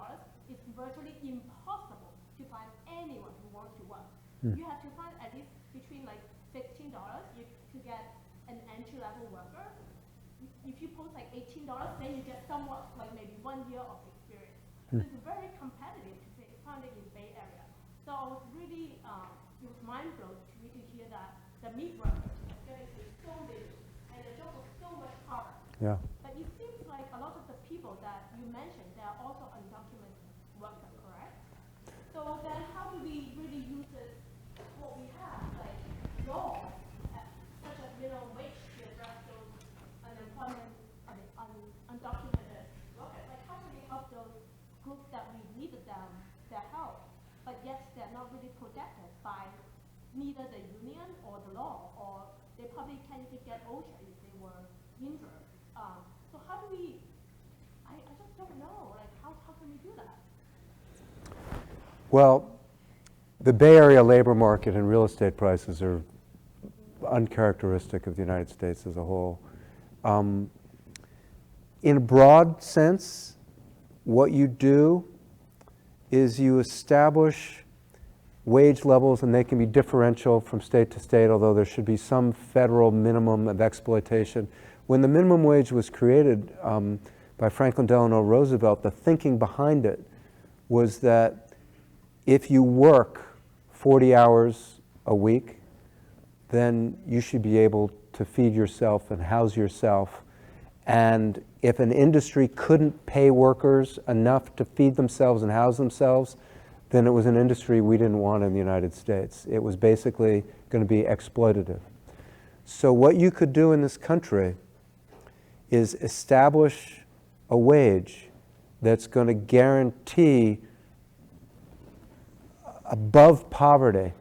Speaker 4: it's virtually impossible to find anyone who wants to work. You have to find at least between like $15 to get an entry-level worker. If you post like $18, then you get somewhat like maybe 1 year of experience.
Speaker 7: It's very competitive to say founded in Bay Area. So I was really, it was mind blowing to me to hear that the meat workers are getting so big and the job was so much harder.
Speaker 3: Yeah.
Speaker 7: But it seems like a lot of the people that you mentioned, they are also undocumented workers, correct? So then how do we really use this, what we have, like laws, such as minimum wage to address those unemployment, undocumented workers? Like how do we help those groups that we needed them, their help, but yet they're not really protected by neither the union or the law, or they probably can't even get OSHA if they were injured. So how do we, I just don't know, like how can we do that?
Speaker 3: Well, the Bay Area labor market and real estate prices are uncharacteristic of the United States as a whole. In a broad sense, what you do is you establish wage levels, and they can be differential from state to state, although there should be some federal minimum of exploitation. When the minimum wage was created by Franklin Delano Roosevelt, the thinking behind it was that if you work 40 hours a week, then you should be able to feed yourself and house yourself. And if an industry couldn't pay workers enough to feed themselves and house themselves, then it was an industry we didn't want in the United States. It was basically going to be exploitative. So what you could do in this country is establish a wage that's going to guarantee above poverty,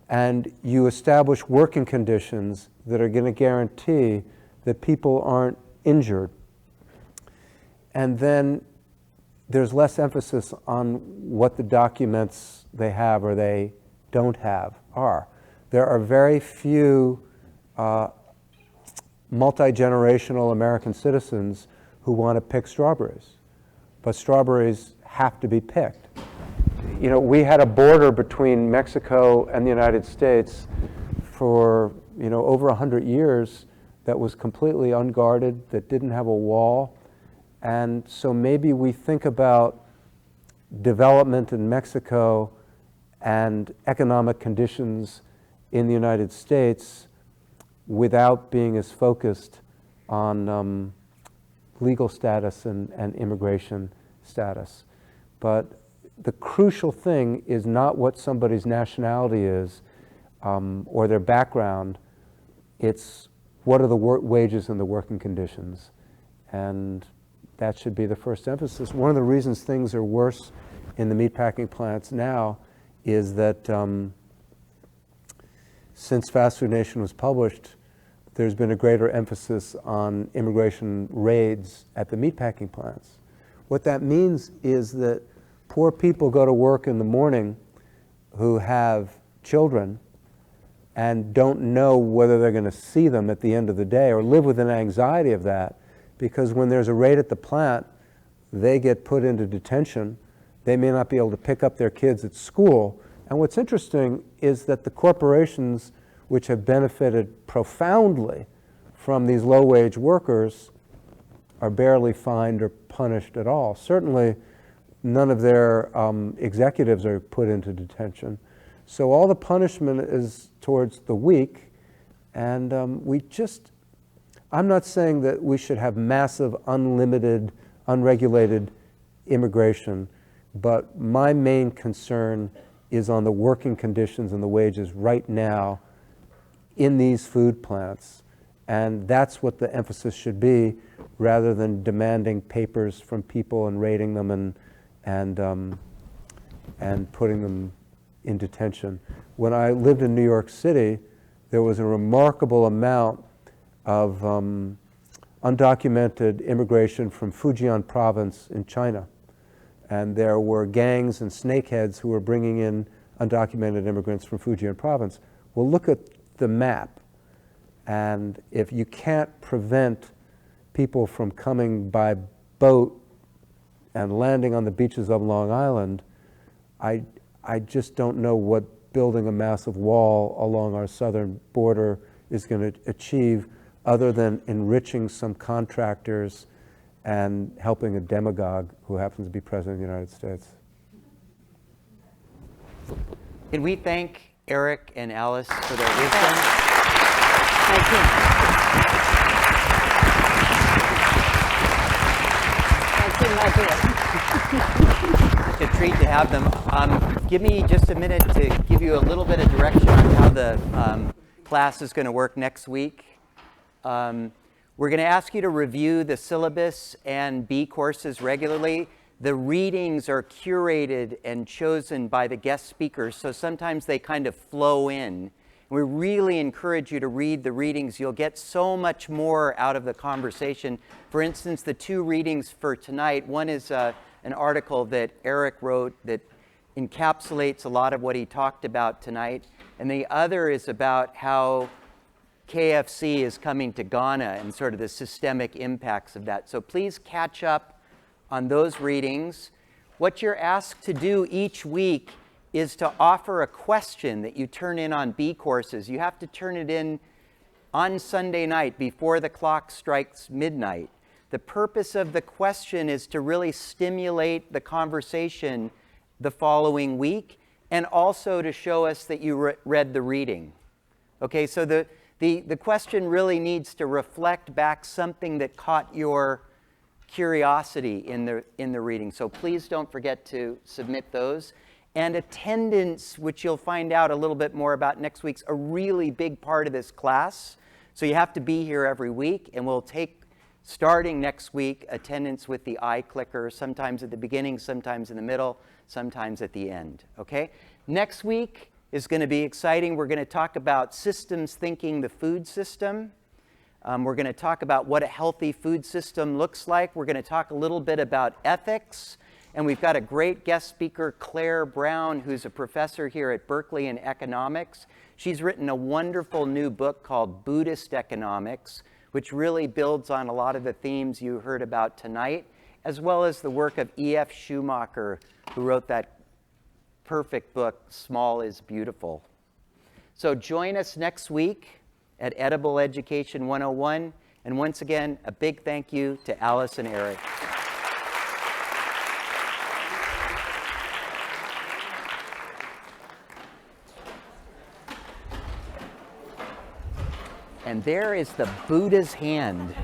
Speaker 3: and you establish working conditions that are going to guarantee that people aren't injured. And then there's less emphasis on what the documents they have or they don't have are. There are very few multi-generational American citizens who want to pick strawberries, but strawberries have to be picked. You know, we had a border between Mexico and the United States for, you know, over 100 years that was completely unguarded, that didn't have a wall. And so maybe we think about development in Mexico and economic conditions in the United States without being as focused on legal status and immigration status. But the crucial thing is not what somebody's nationality is or their background. It's what are the wages and the working conditions. And that should be the first emphasis. One of the reasons things are worse in the meatpacking plants now is that since Fast Food Nation was published, there's been a greater emphasis on immigration raids at the meatpacking plants. What that means is that poor people go to work in the morning who have children and don't know whether they're going to see them at the end of the day, or live with an anxiety of that, because when there's a raid at the plant, they get put into detention. They may not be able to pick up their kids at school. And what's interesting is that the corporations which have benefited profoundly from these low-wage workers are barely fined or punished at all. Certainly, none of their executives are put into detention. So all the punishment is towards the weak, and I'm not saying that we should have massive, unlimited, unregulated immigration, but my main concern is on the working conditions and the wages right now in these food plants. And that's what the emphasis should be, rather than demanding papers from people and raiding them and putting them in detention. When I lived in New York City, there was a remarkable amount of undocumented immigration from Fujian province in China. And there were gangs and snakeheads who were bringing in undocumented immigrants from Fujian province. Well, look at the map. And if you can't prevent people from coming by boat and landing on the beaches of Long Island, I just don't know what building a massive wall along our southern border is going to achieve, other than enriching some contractors and helping a demagogue who happens to be President of the United States.
Speaker 1: Can we thank Eric and Alice for their wisdom?
Speaker 2: Thank you. Thank you, my dear.
Speaker 1: It's a treat to have them. Give me just a minute to give you a little bit of direction on how the class is going to work next week. We're going to ask you to review the syllabus and B courses regularly. The readings are curated and chosen by the guest speakers, so sometimes they kind of flow in. We really encourage you to read the readings. You'll get so much more out of the conversation. For instance, the 2 readings for tonight, one is an article that Eric wrote that encapsulates a lot of what he talked about tonight, and the other is about how KFC is coming to Ghana and sort of the systemic impacts of that. So please catch up on those readings. What you're asked to do each week is to offer a question that you turn in on B courses. You have to turn it in on Sunday night before the clock strikes midnight. The purpose of the question is to really stimulate the conversation the following week and also to show us that you read the reading. Okay, so the question really needs to reflect back something that caught your curiosity in the reading. So please don't forget to submit those. And attendance, which you'll find out a little bit more about next week's a really big part of this class. So you have to be here every week, and we'll take, starting next week, attendance with the eye clicker, sometimes at the beginning, sometimes in the middle, sometimes at the end, okay? Next week is going to be exciting. We're going to talk about systems thinking the food system. We're going to talk about what a healthy food system looks like. We're going to talk a little bit about ethics. And we've got a great guest speaker, Claire Brown, who's a professor here at Berkeley in economics. She's written a wonderful new book called Buddhist Economics, which really builds on a lot of the themes you heard about tonight, as well as the work of E.F. Schumacher, who wrote that perfect book, Small is Beautiful. So join us next week at Edible Education 101. And once again, a big thank you to Alice and Eric. And there is the Buddha's hand.